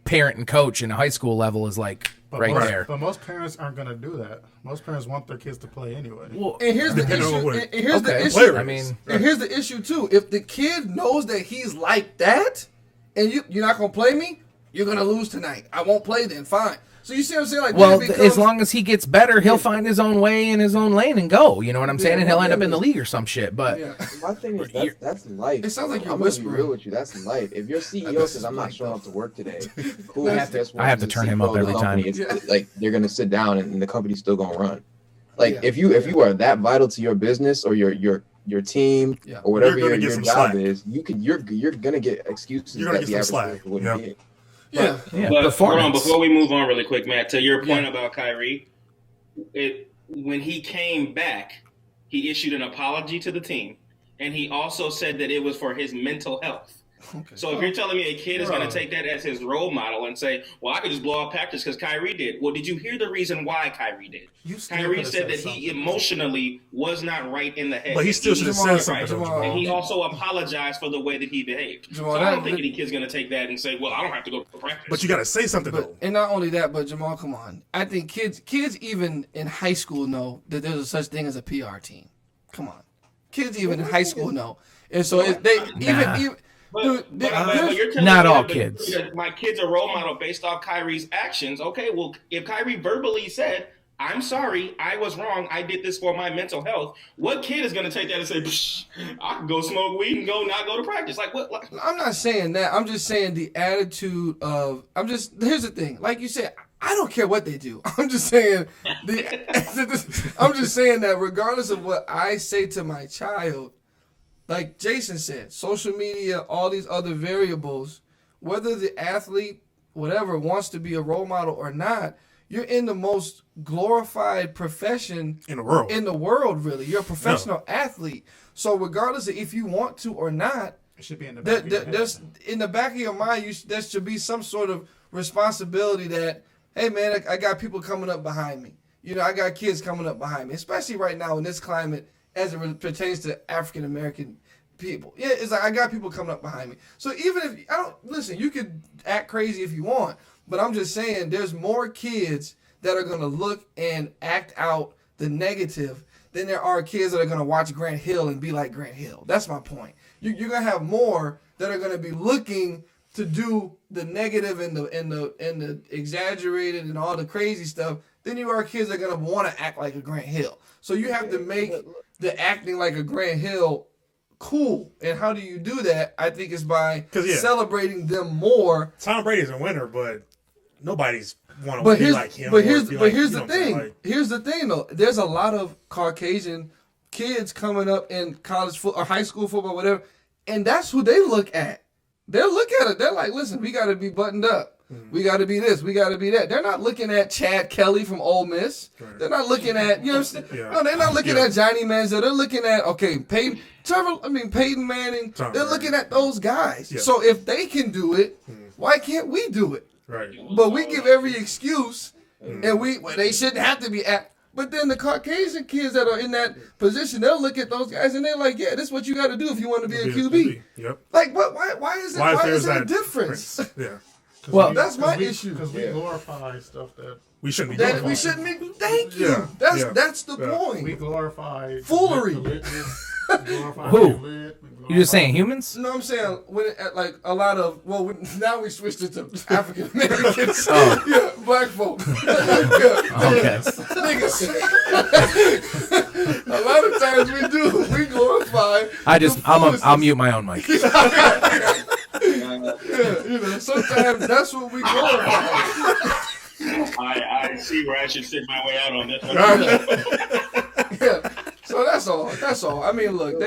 parent and coach in a high school level is like there. But most parents aren't going to do that. Most parents want their kids to play anyway. Well, and here's the issue. And here's the issue too. If the kid knows that he's like that, and you're not going to play me, you're going to lose tonight. I won't play then. Fine. So you see what I'm saying? Like, well, as long as he gets better, he'll find his own way in his own lane and go. You know what I'm saying? And he'll end up in the league or some shit. But my thing is that's life. It sounds like you're I'm whispering. gonna be real with you. That's life. If your CEO says I'm not showing up to work today, cool. I have to turn him up every time. It's like they're gonna sit down and the company's still gonna run. Like if you are that vital to your business or your team or whatever your job is, you're gonna get excuses that the average person wouldn't get. But hold on, before we move on really quick, Matt, to your point about Kyrie, when he came back, he issued an apology to the team, and he also said that it was for his mental health. Okay. So if you're telling me a kid is going to take that as his role model and say, well, I could just blow off practice because Kyrie did. Well, did you hear the reason why Kyrie did? Kyrie said that he emotionally was not right in the head. But he still should have said something. And he also apologized for the way that he behaved. Jamal, so I don't think any kid's going to take that and say, well, I don't have to go to practice. But you got to say something, though. And not only that, but Jamal, come on. I think kids even in high school know that there's a such thing as a PR team. Come on. Kids even in high school know. And so But you're telling not me all that kids. My kid's a role model based off Kyrie's actions. Okay, well, if Kyrie verbally said, I'm sorry, I was wrong, I did this for my mental health, what kid is going to take that and say, I can go smoke weed and not go to practice? Like, what? I'm not saying that. I'm just saying the attitude of, here's the thing. Like you said, I don't care what they do. I'm just saying that regardless of what I say to my child, like Jason said, social media, all these other variables, whether the athlete, whatever, wants to be a role model or not, you're in the most glorified profession in the world, really. You're a professional athlete. So regardless of if you want to or not, it should be in the back of your head. In the back of your mind, there should be some sort of responsibility that, hey, man, I got people coming up behind me. I got kids coming up behind me, especially right now in this climate, as it pertains to African American people. Yeah, it's like I got people coming up behind me. So even if you could act crazy if you want, but I'm just saying there's more kids that are gonna look and act out the negative than there are kids that are gonna watch Grant Hill and be like Grant Hill. That's my point. You're gonna have more that are gonna be looking to do the negative and the exaggerated and all the crazy stuff than you are kids that are gonna want to act like a Grant Hill. So you have to make the acting like a Grant Hill cool. And how do you do that? I think it's by celebrating them more. Tom Brady's a winner, but nobody's want to be like him. Here's the thing. Here's the thing, though. There's a lot of Caucasian kids coming up in college football or high school football, whatever, and that's who they look at. They'll look at it. They're like, listen, we got to be buttoned up. We got to be this. We got to be that. They're not looking at Chad Kelly from Ole Miss. Right. They're not looking at, no, they're not looking at Johnny Manziel. They're looking at, Peyton Manning. They're looking at those guys. Yeah. So if they can do it, why can't we do it? Right. But we give every excuse, and they shouldn't have to be at. But then the Caucasian kids that are in that position, they'll look at those guys and they're like, yeah, this is what you got to do if you want to be a QB. Yep. Like, why is there a difference? Yeah. Well, that's my issue. Because we glorify stuff that we shouldn't be doing. We shouldn't be. Thank you. Yeah. That's the point. We glorify foolery. Who? You're just saying humans? No, I'm saying like a lot of now we switched it to African Americans. Black folk. Okay. Niggas. A lot of times we glorify. I'll mute my own mic. Sometimes that's what we glorify. I see where I should sit my way out on this one. Yeah. So that's all. I mean, look,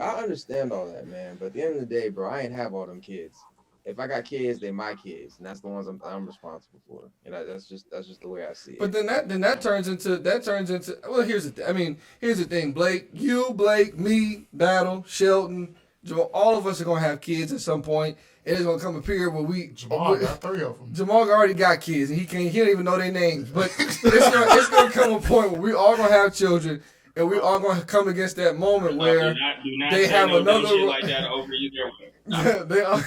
I understand all that, man. But at the end of the day, bro, I ain't have all them kids. If I got kids, they're my kids, and that's the ones I'm responsible for. And that's just the way I see it. But then that turns into well, here's the thing, Blake, me, Battle, Shelton, Joe, all of us are gonna have kids at some point. It's gonna come a period where Jamal got 3 of them. Jamal already got kids, and he don't even know their names. But it's gonna come a point where we all gonna have children, and we all gonna come against that moment where do not they have another shit like that over either way. They are,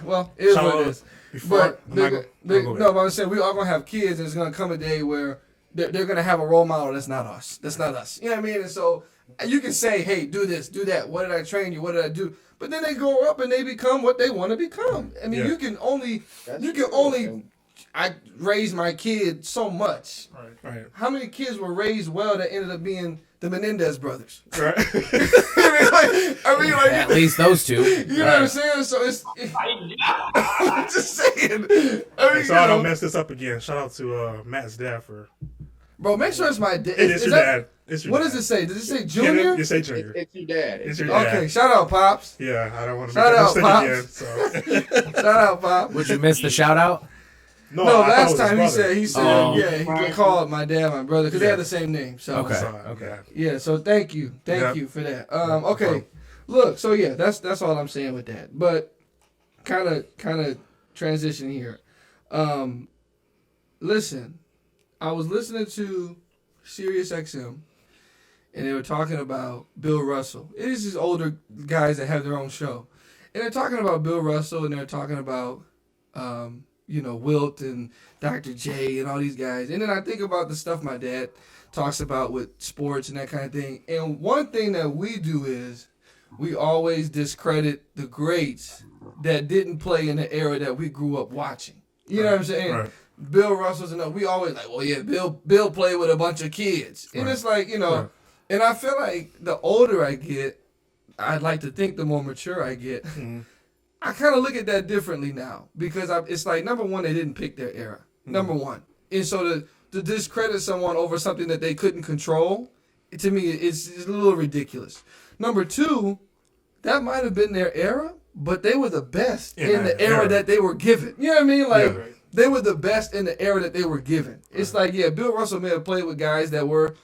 well, it is what it is. But I'm saying we all gonna have kids, and it's gonna come a day where they're gonna have a role model that's not us. That's not us. You know what I mean? And so you can say, hey, do this, do that. What did I train you? What did I do? But then they grow up and they become what they want to become. I mean, you can only I raised my kid so much. Right. How many kids were raised well that ended up being the Menendez brothers? Right. I mean, at least those two. You know what I'm saying? So I'm just saying. So I don't mess this up again. Shout out to Matt Stafford. Bro, make sure it's my dad. It's your dad. What does it say? Does it say Junior? You say Junior. It's your dad. It's your dad. Okay, shout out, Pops. Yeah, I don't want to shout make out, that Pops. mistake again. So. Shout out, Pop. Would you miss the shout out? No, I thought it last was time his he said, Oh. he called my dad my brother because they Yeah. had the same name. So Okay. yeah, so thank you Yeah. for that. no Okay, problem. look, so yeah, that's all I'm saying with that. But kind of transition here. Listen, I was listening to Sirius XM, and they were talking about Bill Russell. It is these older guys that have their own show, and they're talking about Bill Russell, and they're talking about Wilt and Dr. J and all these guys. And then I think about the stuff my dad talks about with sports and that kind of thing. And one thing that we do is we always discredit the greats that didn't play in the era that we grew up watching. You know what I'm saying? Right. Bill Russell's enough. We always like, well, yeah, Bill played with a bunch of kids. And Right. it's like, Right. and I feel like the older I get, I'd like to think the more mature I get. Mhm. I kind of look at that differently now because it's like, number one, they didn't pick their era. Number one. And so to discredit someone over something that they couldn't control, to me, it's a little ridiculous. Number two, that might have been their era, but they were the best in the era that they were given. You know what I mean? Like, right. they were the best in the era that they were given. It's like, yeah, Bill Russell may have played with guys that weren't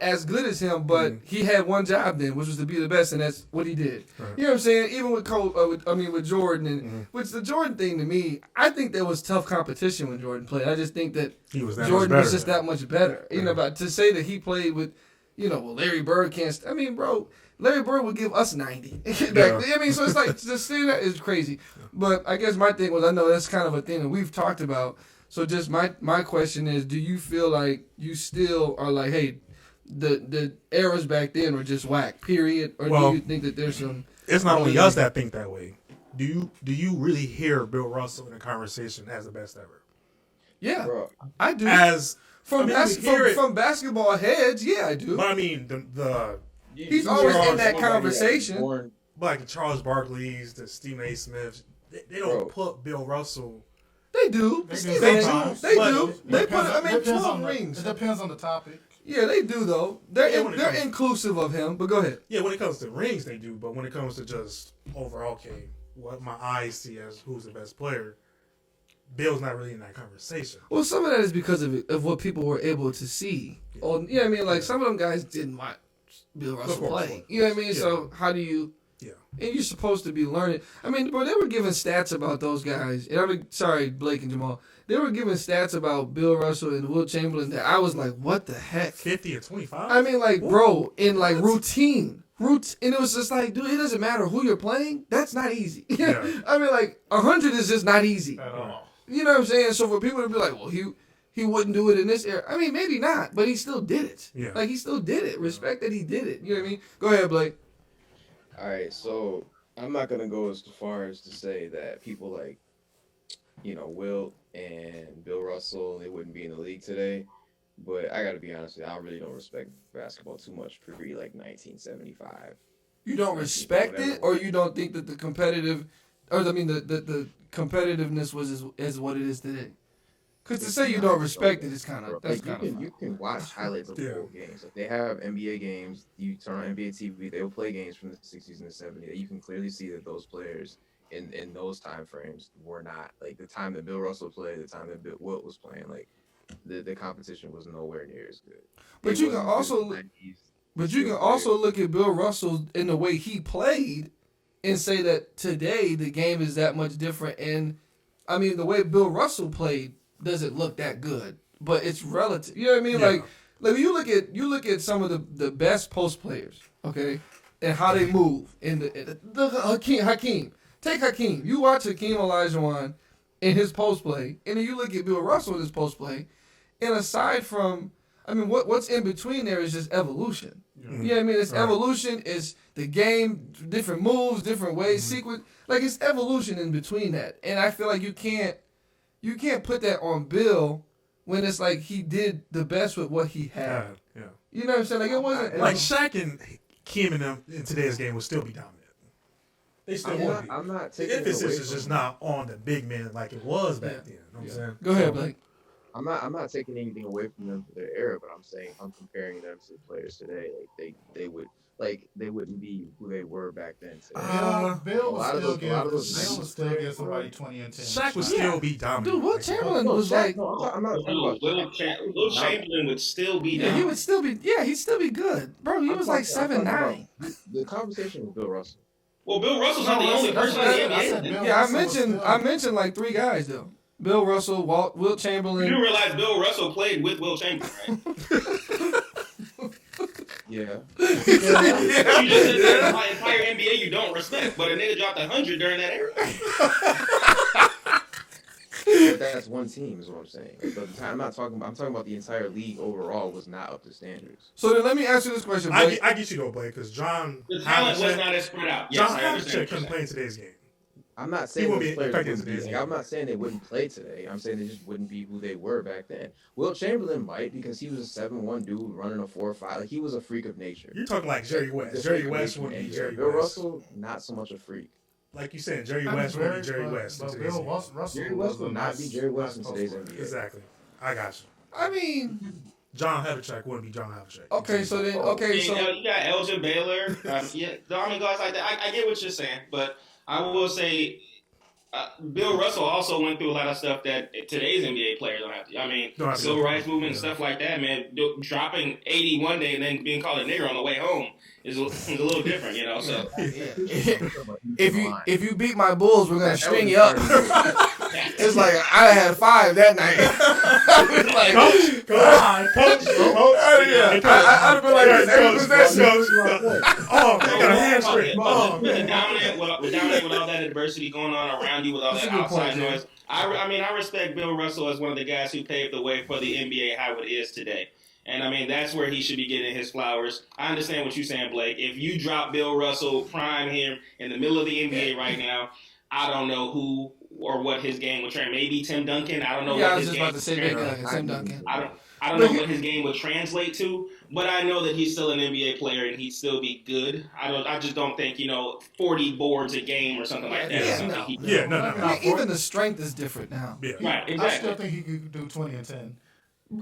as good as him, but he had one job then, which was to be the best, and that's what he did. Right. You know what I'm saying? Even with with Jordan, and which the Jordan thing to me, I think there was tough competition when Jordan played. I just think that He was that Jordan much better. was just that much better. You know, but to say that he played with, well, Larry Bird can't. I mean, bro, Larry Bird would give us 90 back then. I mean, so it's like to say that is crazy. But I guess my thing was, I know that's kind of a thing that we've talked about. So just my question is, do you feel like you still are like, hey, the eras back then were just whack, period? Or Well, do you think that there's some... It's not only us that think that way. Do you really hear Bill Russell in a conversation as the best ever? Yeah, Bro, I do. As From, I mean, we hear it, from basketball heads, yeah, I do. but I mean the He's always in that somebody conversation. born- like the Charles Barkley's, the Stephen A. Smiths, they don't put Bill Russell. They do. They Steve do A. sometimes. They But do. it They put. I mean, Depends 12 on rings. It depends on the topic. Yeah, they do though. They're Yeah, when it they're comes- inclusive of him. But go ahead. Yeah, when it comes to rings, they do. But when it comes to just overall, okay, what my eyes see as who's the best player, Bill's not really in that conversation. Well, some of that is because of what people were able to see. Oh, you know what I mean? Like some of them guys didn't watch Bill Russell course, play. of You know what I mean? Yeah. So how do you? Yeah. And you're supposed to be learning. I mean, bro, they were giving stats about those guys. And I mean, sorry, Blake and Jamal. They were giving stats about Bill Russell and Wilt Chamberlain that I was like, what the heck? 50 and 25. I mean, like, bro, in like routine, and it was just like, dude, it doesn't matter who you're playing. That's not easy. Yeah. I mean, like, 100 is just not easy. At all. You know what I'm saying? So for people to be like, well, he wouldn't do it in this era. I mean, maybe not, but he still did it. Yeah. Like, he still did it. Respect that he did it. You know what I mean? Go ahead, Blake. All right, so I'm not gonna go as far as to say that people like, Wilt and Bill Russell, they wouldn't be in the league today. But I gotta be honest with you, I really don't respect basketball too much pre like 1975. You don't respect it, or you don't think that the competitive, or I mean, the competitiveness was as what it is today? Because to say you don't respect it is kind of that's kind of you can watch highlights of full games. Like they have NBA games. You turn on NBA TV, they'll play games from the 60s and the 70s. You can clearly see that those players in those time frames were not like the time that Bill Russell played, the time that Wilt was playing. Like the competition was nowhere near as good. But you can also look at Bill Russell in the way he played and say that today the game is that much different. And I mean, the way Bill Russell played doesn't look that good, but it's relative. You know what I mean? Yeah. Like you look at some of the best post players, okay, and how they move. And the Hakeem. Take Hakeem. You watch Hakeem Olajuwon in his post play, and then you look at Bill Russell in his post play, and aside from, I mean, what's in between there is just evolution. You know what I mean? It's evolution. It's the game, different moves, different ways, sequence. Like it's evolution in between that, and I feel like you can't put that on Bill when it's like he did the best with what he had. Yeah. You know what I'm saying? Like it wasn't Like Shaq and Kim and them in today's game would still be dominant. They still would be. I'm not The taking it away emphasis is from just not on the big man like it was back then. You know what I'm saying? Go ahead, Blake. I'm not taking anything away from them for their era, but I'm saying I'm comparing them to players today. Like they would like they wouldn't be who they were back then. So, Bill a lot of those would still give somebody 20 and 10. Shaq would still be dominant. Dude, Will Chamberlain was like, I'm not talking about Will Chamberlain would still be yeah, down. he would still be, yeah, he'd still be good, bro. He was like 7'9". the conversation with Bill Russell. Well, Bill Russell's not the only person in the NBA. Yeah, I mentioned like 3 guys though. Bill Russell, Wilt Chamberlain. You do realize Bill Russell played with Will Chamberlain, right? Yeah. You just said that my entire NBA you don't respect, but a nigga dropped 100 during that era. But that's one team, is what I'm saying. But I'm talking about the entire league overall was not up to standards. So then let me ask you this question, Blake. I get you though, Blake, because John. The talent was not as spread out. Yes, John I understand. Havlicek couldn't play in today's game. I'm not saying those players wouldn't be. I'm not saying they wouldn't play today. I'm saying they just wouldn't be who they were back then. Will Chamberlain might, because he was a 7'1" dude running a 4'5". Like, he was a freak of nature. You're talking like Jerry West. Jerry West would be Jerry Bill West. Russell, not so much a freak. Like you said, Jerry West would be Jerry West. But Bill Russell Jerry West would not be Jerry West in today's NBA. Exactly. I got you. I mean, John Havlicek wouldn't be John Havlicek. okay, so then, okay, so you got Elgin Baylor. Yeah, I mean, guys like that. I get what you're saying, but I will say Bill Russell also went through a lot of stuff that today's NBA players don't have to. I mean, civil rights movement and stuff like that, man. Dropping 80 one day and then being called a nigger on the way home is a little different, you know. So if you beat my Bulls, we're gonna string you up. It's like I had 5 that night. Like, Coach, I'd have been like, hey, what's that shit? Oh, they got a hamstring. With dominant with all that adversity going on around you, with all that outside noise. I mean, I respect Bill Russell as one of the guys who paved the way for the NBA how it is today. And, I mean, that's where he should be getting his flowers. I understand what you're saying, Blake. If you drop Bill Russell, prime him in the middle of the NBA right now, I don't know who or what his game would train. Maybe Tim Duncan. I don't know what his game would translate. Tim Duncan. I don't know what his game would translate to, but I know that he's still an NBA player and he'd still be good. I just don't think, 40 boards a game or something like that. No. Even the strength is different now. Yeah. Right, exactly. I still think he could do 20 and 10.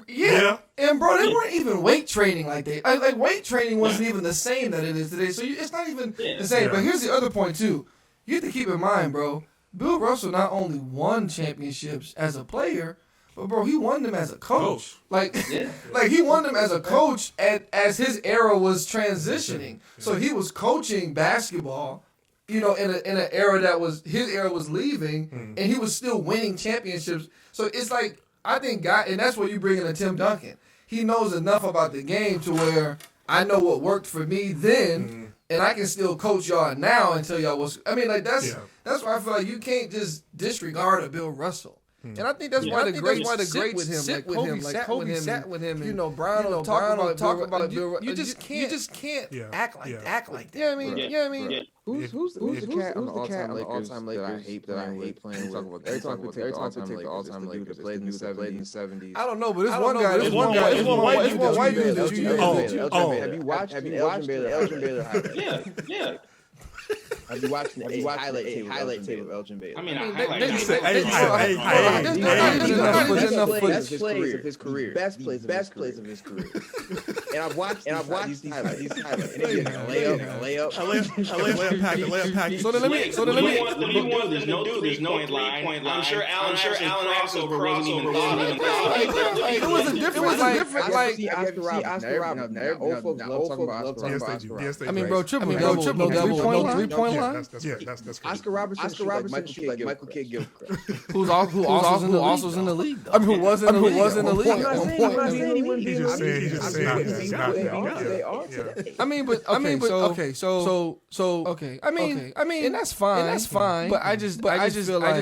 Yeah. And bro, they weren't even weight training like they. Like weight training wasn't even the same that it is today. So it's not even the same. But here's the other point too. You have to keep in mind, bro. Bill Russell not only won championships as a player, but bro, he won them as a coach. Like he won them as a coach as his era was transitioning. So he was coaching basketball, in an era that was his era was leaving, and he was still winning championships. So it's like, I think and that's where you bring in a Tim Duncan. He knows enough about the game to where I know what worked for me then, and I can still coach y'all now and tell y'all what's. I mean, like that's why I feel like you can't just disregard a Bill Russell. And I think that's why the greats sit with him. Like Kobe sat with him. And, Brown will talk about Bill Russell. You just can't act like that. Yeah, I mean, Yeah. Who's the cat on the all-time Lakers that I hate playing with? Every time we take the all-time Lakers that played in the 70s. I don't know, but it's one guy. It's one white dude that you Have you watched Elgin Baylor highlights? Yeah. Have you watched a highlight tape of Elgin Baylor? I mean, Best plays of his career. Best plays of his career. And I've watched these highlights. And it's a layup. So then let me. There's no 3-point line. I'm sure Allen crossover wasn't even thought. It was a different like. Oscar Robertson. Old folks love talking about Oscar Robertson. I mean, bro, triple double, no 3-point line. That's Oscar Robertson like Michael Kidd Gilchrist. Who also was in the league, though. I mean, who was in the league at one point. He's just saying they are today. I mean, but okay, so I mean, and that's fine. But I just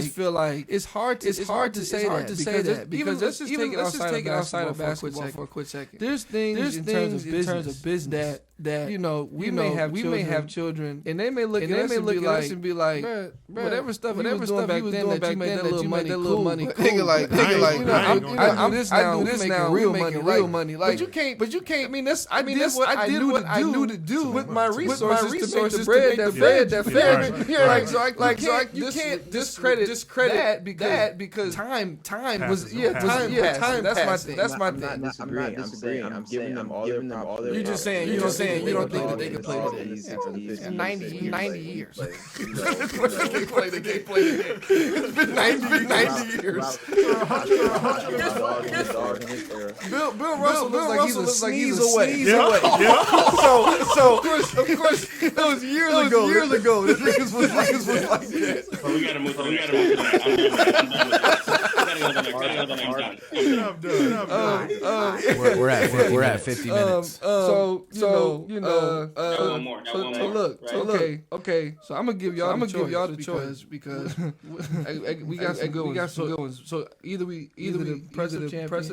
feel like it's hard to say that because let's just take it outside of basketball for a quick second. There's things in terms of business that we may have children and they may look at us and be like, whatever stuff he was doing back then that you made that little money, nigga, like, I do this now, real money. But you can't. I mean, I did what I knew to do with my resources to make the bread that fed me. Like, you can't discredit that because time was time. That's my thing. That's my thing. I'm not disagreeing. I'm giving them all their props. You're just saying you don't think that they could play these 90 years. They play the game. It's been 90 years. Bill Russell looks like he's a sneeze away. So of course, it was years ago. This niggas was like that. Well, we gotta move to that. We're at 50 minutes. So one more. Okay. So I'm gonna give y'all the choice because we got some good ones. So either we impressive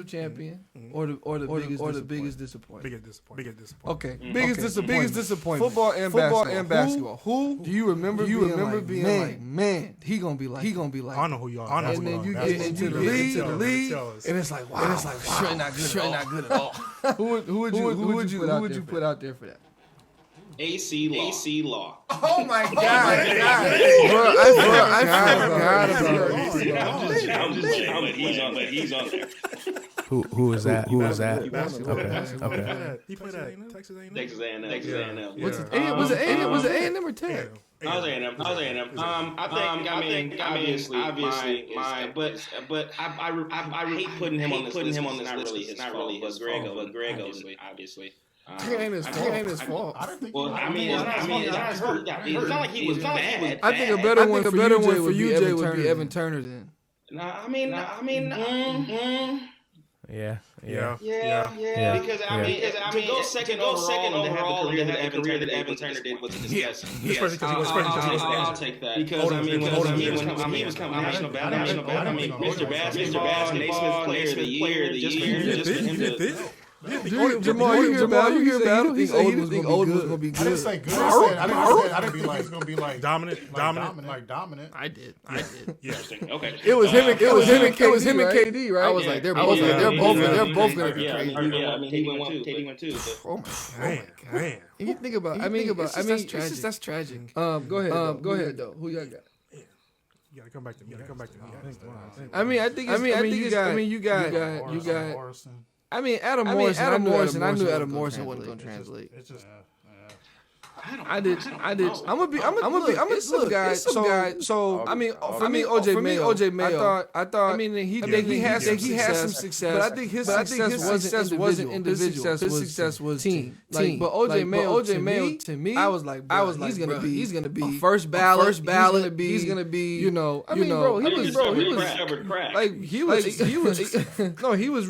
champion or the biggest disappointment. Biggest disappointment. Okay. Biggest disappointment. Football and basketball. Who do you remember being like, man, he gonna be like. I don't know who you are. And then you get into the league, and it's like, wow, sure not good at all. Who would you put out there for that? AC Law. Oh my God! He's on there. Who is that? Okay. He played at Texas A&M. Texas A&M. Was it A&M or Tech? I was A&M. I think obviously but I hate putting him on this list. It's not really his fault. But Greg obviously. It ain't his fault. Well, I mean, it's not like he was bad. I think a better one for you, Jay, would be Evan Turner. Then. Yeah. Because I mean, to go second overall and to have the career that Evan Turner did was disgusting. I'll take that because when he was coming national battle. I mean, Mr. Basketball, Naismith Player of the Year, just for him to. Jamal, you hear battle? He think old was gonna be good. I didn't say good. I didn't be like it's gonna be like dominant. I did. Yeah. Okay. It was him and KD, right? I was like, they're both gonna be crazy. I mean, he went too. Oh my Man. You think about. That's tragic. Go ahead though. Who y'all got? You gotta come back to me. I mean, you got. I mean, Adam Morrison. I knew Adam Morrison wasn't gonna translate. It's just. I did. I'm gonna be some guy. So I mean, OJ Mayo. I thought. I mean, he had some success, but I think his success wasn't individual. His success was team. But OJ Mayo, to me, I was like, he's gonna be first ballot. He's gonna be. He was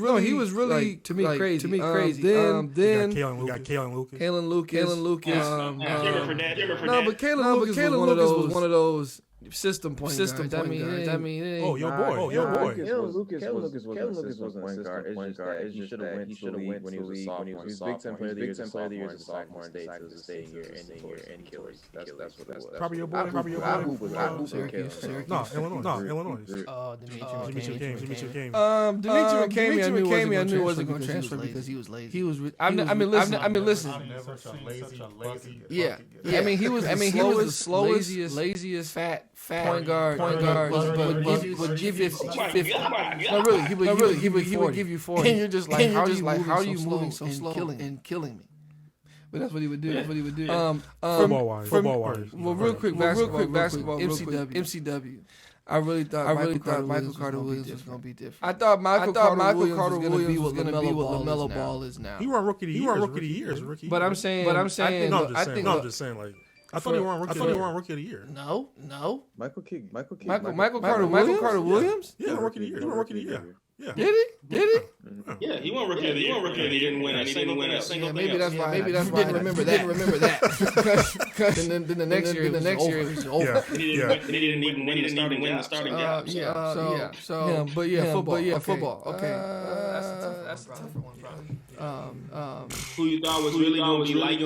really to me crazy. Then Kalen Lucas. No, but Kalen Lucas was one of those system point guards. your boy. Kalen Lucas wasn't a point guard. It's just that he should have went when he was a sophomore. He was Big Ten Player of the Year as a sophomore and stayed to the staying year and killers. That's what it was. Probably your boy. I hoop Syracuse. No, Illinois. Dimitri came. I knew wasn't going to transfer because he was lazy. I mean, listen. Yeah. I mean, he was the slowest, laziest, fat point guard would give you 50. No, really, he would give you 40. And you're just like, how are you moving so slow and killing me? But that's what he would do. Football wise. Well, real quick, basketball. MCW. I really thought Michael Carter Williams was going to be different. I thought Michael Carter Williams was going to be what LaMelo Ball is now. He won Rookie of the Year. But I'm saying, I'm just saying. Like, I thought he won Rookie of the Year. No. Michael Carter Williams? Yeah, Rookie of the Year. Yeah. Did he? Yeah, he won Rookie of the Year. He didn't win a single thing. Maybe that's why. Didn't remember that. Because then the next year it was over. He didn't even win the starting job. Football. Okay. That's a tough one, bro. Who you thought was really going to be like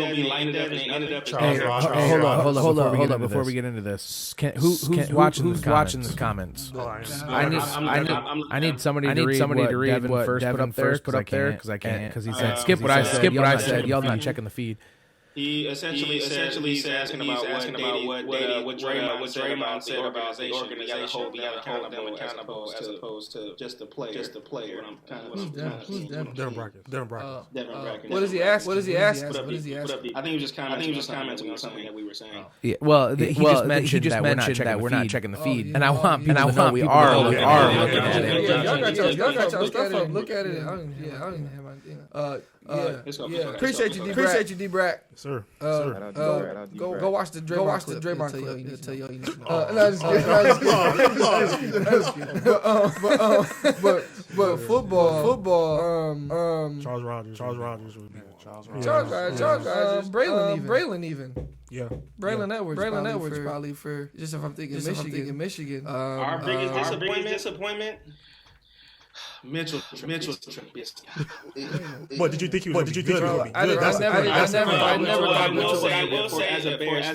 that and ended up Hold up before we get into this. Who's watching the comments? I need somebody to read what Devin first put up there because I can't. Because he said skip what I said. Y'all not checking the feed. He essentially he's asking about what Draymond said about the organization. We got to hold them accountable as opposed to just the player. Who's Devin? Devin Bracken. What does he ask? I think he was just commenting on something that we were saying. Yeah, well, he just mentioned that we're not checking the feed, and I want people to know we are looking at it. Y'all got y'all stuff up. Look at it. I don't even have my thing. Appreciate you, D-Brack. Sir. Go watch the Draymond clip. He'll tell you all you need to know. But football. Charles Rogers would be Braylon even. Yeah. Braylon Edwards probably for just if I'm thinking Michigan. Our biggest disappointment. Mitchell Trubisky. What did you think he was? I never thought Mitchell. I will say as a Bears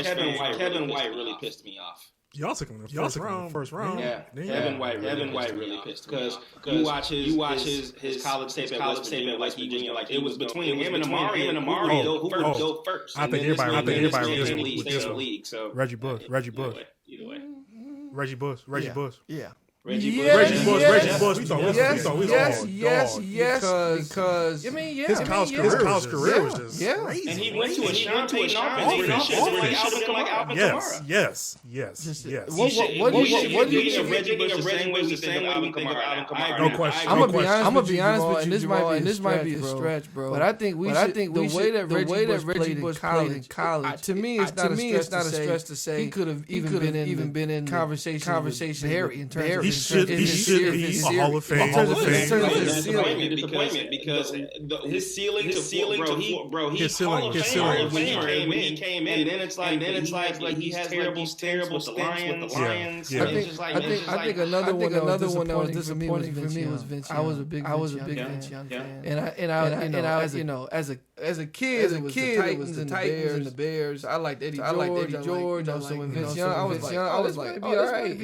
fan, Kevin White really pissed me off. Y'all took him in the first round. Yeah, Kevin White really pissed because you watch his college tape at West Virginia. Like it was between him and Amari. Who go first? I think everybody was stay in the league. So Reggie Bush. Either way. Reggie Bush. Yeah. Reggie Bush. Yes. Because I mean, his college career was just crazy. And he went to a Sean Payton offense. He should have been like Alvin Kamara. Yes. What do you think of Reggie Bush the same way we think of Alvin Kamara? No question. I'm gonna be honest with you, and this might be a stretch, bro. But I think the way that Reggie Bush played in college, to me, it's not a stretch to say he could have even been in conversation in terms of. He should be a Hall of Fame. Disappointment because his ceiling, he came in, and then it's like he has terrible stints with the Lions. I think another one that was disappointing for me was Vince Young. I was a big Vince Young fan, and I as a kid, it was the Titans and the Bears. I liked Eddie George. So when Vince Young, I was like, be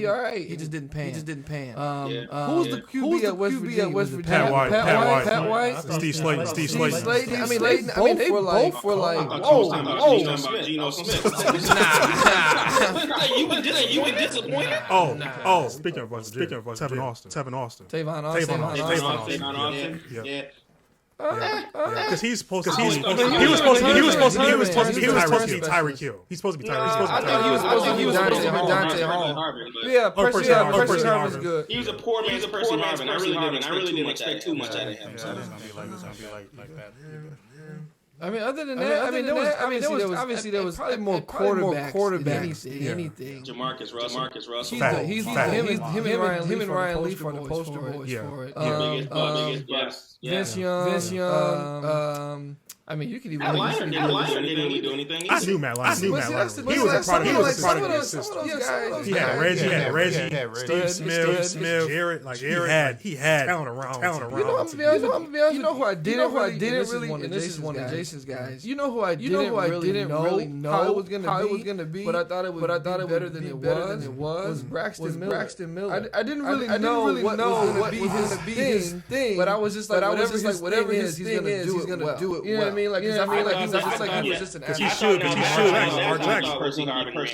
all right. He just didn't pan. Who's the QB at West Virginia? Pat White. Steve Slayton. I mean, they both were like, whoa. Geno Smith. You were disappointed? Oh. Speaking of Tevin Austin. Tavon Austin. Yeah. Because he was supposed to be Tyreek Hill. He's supposed to be Tyreek Hill. I think he was supposed to be Dante Hall. Yeah, Percy Harvin's good. He was a poor man's Percy Harvin. I really didn't expect too much out of him. It's gonna be like that. I mean, other than that, there was probably more quarterbacks than anything. Jamarcus Russell. He's him and Ryan Leaf are the poster boys for it. Vince Young. I mean, you could even. Matt Leinart didn't really do anything. I knew Matt Leinart. He was a product of the system. He had Reggie, Steve Smith, Jarrett. He had talent around. You know who I didn't really, and this is one of Jason's guys. You know who I didn't really know how it was gonna be, but I thought it would be better than it was Braxton Miller. I didn't really know what was gonna be his thing, but I was just like, whatever his thing is, he's gonna do it well. I mean, like, he was just an athlete. He should. Percy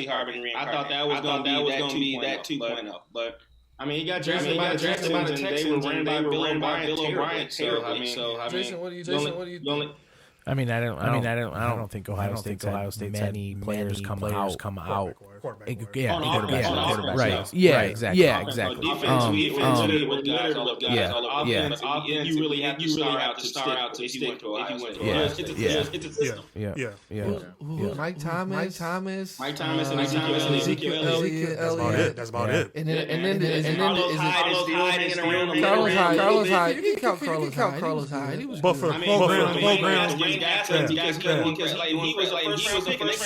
Harvin. I thought that was going to be that 2.0. But I mean, he got drafted by the Texans, and they were ran by Bill O'Brien terribly. So Jason, what do you think? I mean, I don't think Ohio State's had many players come out. Quarterback. Right. Yeah, exactly. Defensively, with guys all of guys. Offense, you really have to star out to stick to Ohio State. It's a system. Yeah. Mike Thomas, and Ezekiel Elliott. That's about it. And then Carlos Hyde. You can count Carlos Hyde. But for the program, same athlete because he was the first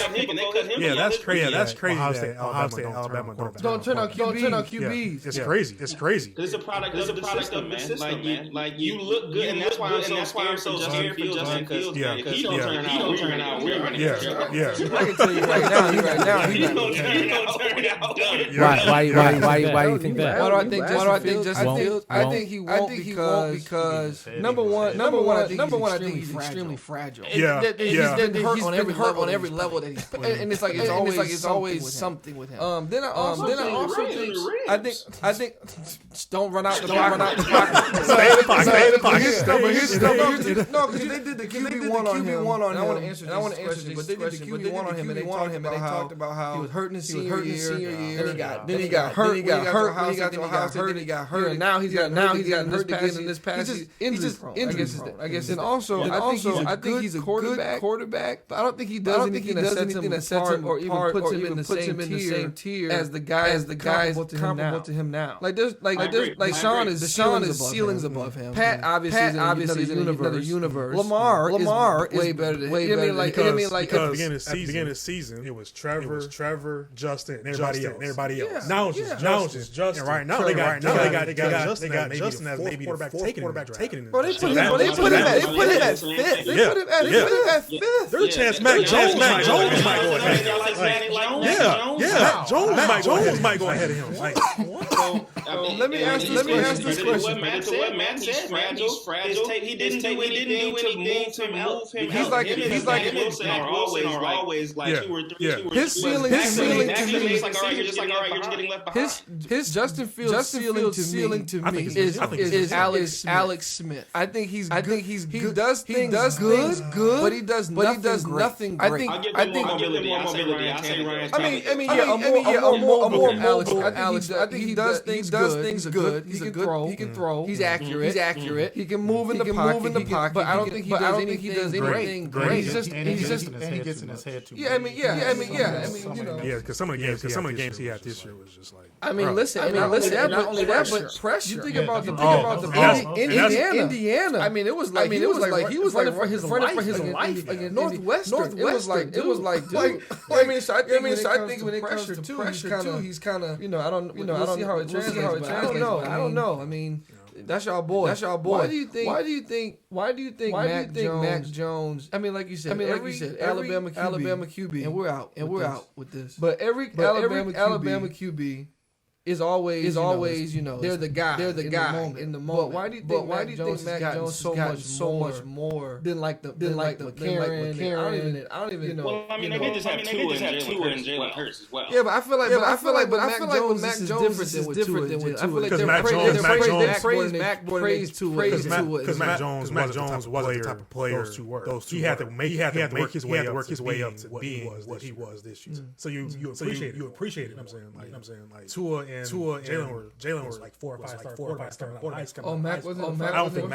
round pick and they cut him. Yeah, that's crazy. that's crazy. Ohio State, Alabama don't turn out QBs. It's crazy. It's crazy. It's a product of the system, man. Like you look good, and that's why I'm so scared for Justin Fields. If he don't turn out, we're gonna get trouble. I can tell you right now, he don't turn out. Why do you think that? Why do I think Justin Fields? I think he won't because number one, I think he's extremely fragile. He's been hurt on every level that he's played, and it's like it's always something with him. Then I also think don't run out the pocket. Stay in the pocket. No, because they did the QB1 on him. I want to answer this, but they did the QB1 on him, and they talked about how he was hurting his senior year, and then he got hurt. When he got to Ohio State, then he got hurt, and now he's gotten hurt again in this past. He's just injury prone, I guess. And also, I think he's a quarterback, but I don't think he does anything that sets him or even puts him in the same tier as the guys comparable to him now. Deshaun is ceilings above him. Pat obviously is another universe. Lamar is way better than him. At the beginning of the season, it was Trevor, Justin, and everybody else. Now it's just Justin. And right now they got Justin as maybe the fourth quarterback taken. Bro, they put him at fifth. They put him at fifth. There's a chance Mac Jones might go ahead. Mac Jones might go ahead of him. Let me ask this question. Matt said, he's fragile. He didn't do anything to move him out. He's like Wilson are always like 2 or 3. His ceiling to me is like, all right, you're just getting left behind. His Justin Fields ceiling to me is Alex Smith. I think he's good. He does things good, but he does nothing great. I think a more Alex. I think he does things good. He can throw. He's accurate. He can move in the pocket. But I don't think he does anything great. He's just he gets in his head too. I mean, because some of the games he had this year was just like. Not only that, but pressure. You think about Indiana. I mean, it was like he was running for his life against Northwestern. It was like, dude. I mean, so I think when it comes to pressure, he's kind of, I don't see how it translates. I don't know. I mean, that's y'all boy. Why do you think Mac Jones? I mean, like you said, Alabama QB, and we're out with this. But every Alabama QB is always they're the guy in the moment. But why do you think Mac Jones so much more than like the McCarron? I don't even know. Well, I mean, they just have Tua and Jalen Hurts as well. Yeah, but I feel like Mac Jones is different than with Tua. I feel like they praise Tua because Mac Jones wasn't the type of player those two. He had to work his way up to being what he was this year. So you appreciate it. I'm saying like Tua and Jalen were like 4 or 5 quarterbacks coming out. Mac wasn't. I don't think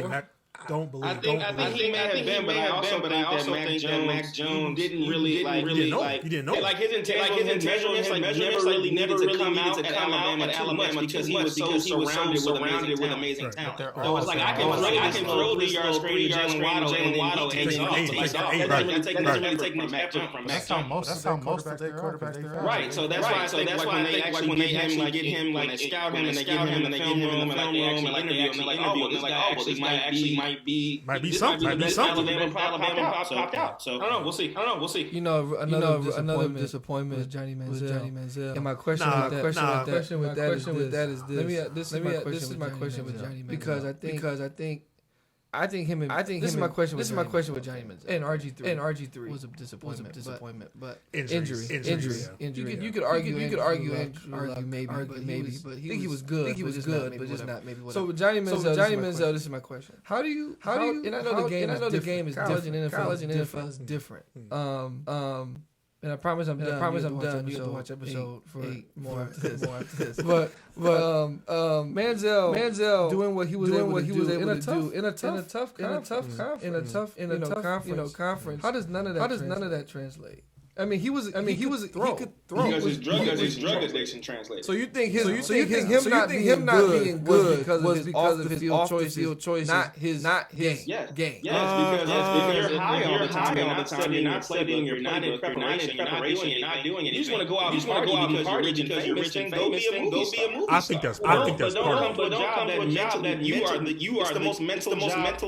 Mac. I think he may have been, but I also think that Mac Jones didn't really like. You didn't know. Like his measurements never really needed to come out at Alabama because he was so surrounded with amazing talent. So it's like I can throw the yards straight to Jalen Waddle and he takes off. That doesn't really take much effort from Mac Jones. That's how most of their quarterbacks are. Right. So that's why when they actually get him, when they scout him and they get him in the film room and like they actually interview him, like, oh, this guy actually might be something. Alabama popped out. So I don't know. We'll see. Another disappointment is Johnny Manziel. And my question with that is this. This is my question with Johnny Manziel. Because I think this is my question with Johnny Manziel and RG3 was a disappointment, but injury. You could argue maybe, but I think he was good. But just not maybe. So with Johnny Manziel, this is my question: How do you? And I know the game is different. College and NFL is different. And I promise I'm done. You have to watch episode 8 more after this. But Manziel doing what he was able to do in a tough conference. How does none of that translate? I mean, he could throw because his drug addiction translated. So you think him not being good was because of his off the field choices, not his game. Yes, because you're high all the time. You're not studying. You're not in preparation. You're not doing anything. You just want to go out and party because you're rich and famous. Go be a movie star. I think that's part of it. Don't come to a job that you are the most mental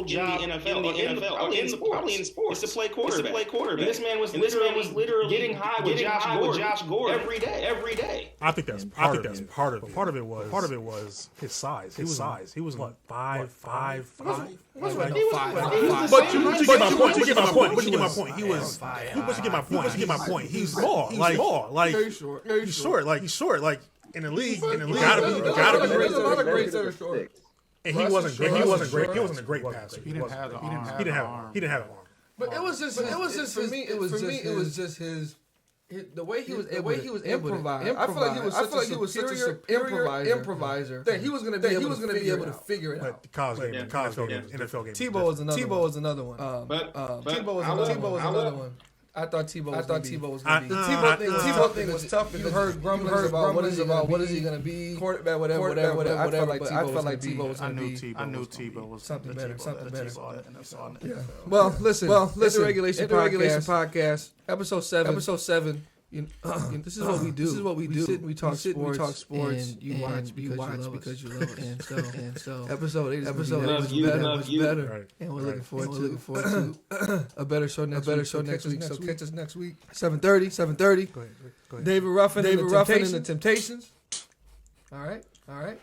job in the NFL. Probably in sports. It's to play quarterback. And this man was literally getting high with Josh Gordon every day. I think that's part of it. Part of it was his size. He was what, 5'5". But you get my point. He was. But you get my point. He's small. He's short. Like in the league, you gotta be. There's a lot of greats that are short. And he wasn't great. He wasn't a great passer. He didn't have the arm. He didn't have an arm. But it was just for me. It was just his. The way he was able to improvise. I feel like he was such a superior improviser that he was going to be able to figure it out. But college game, NFL game. Tebow was another one. Tebow was another one. I thought Tebow was going to be. The Tebow thing was tough because you heard grumblings about what is he going to be, quarterback, whatever. I felt like Tebow was going to be. I knew Tebow was something better. Yeah. Well, listen. Regulation podcast, episode 7. This is what we do. We sit and we talk sports. And you watch because you love us. And so episode 8 is better. And we're looking forward to a better show next week. So catch us next week. 7:30. Go ahead. David Ruffin and the Temptations. All right.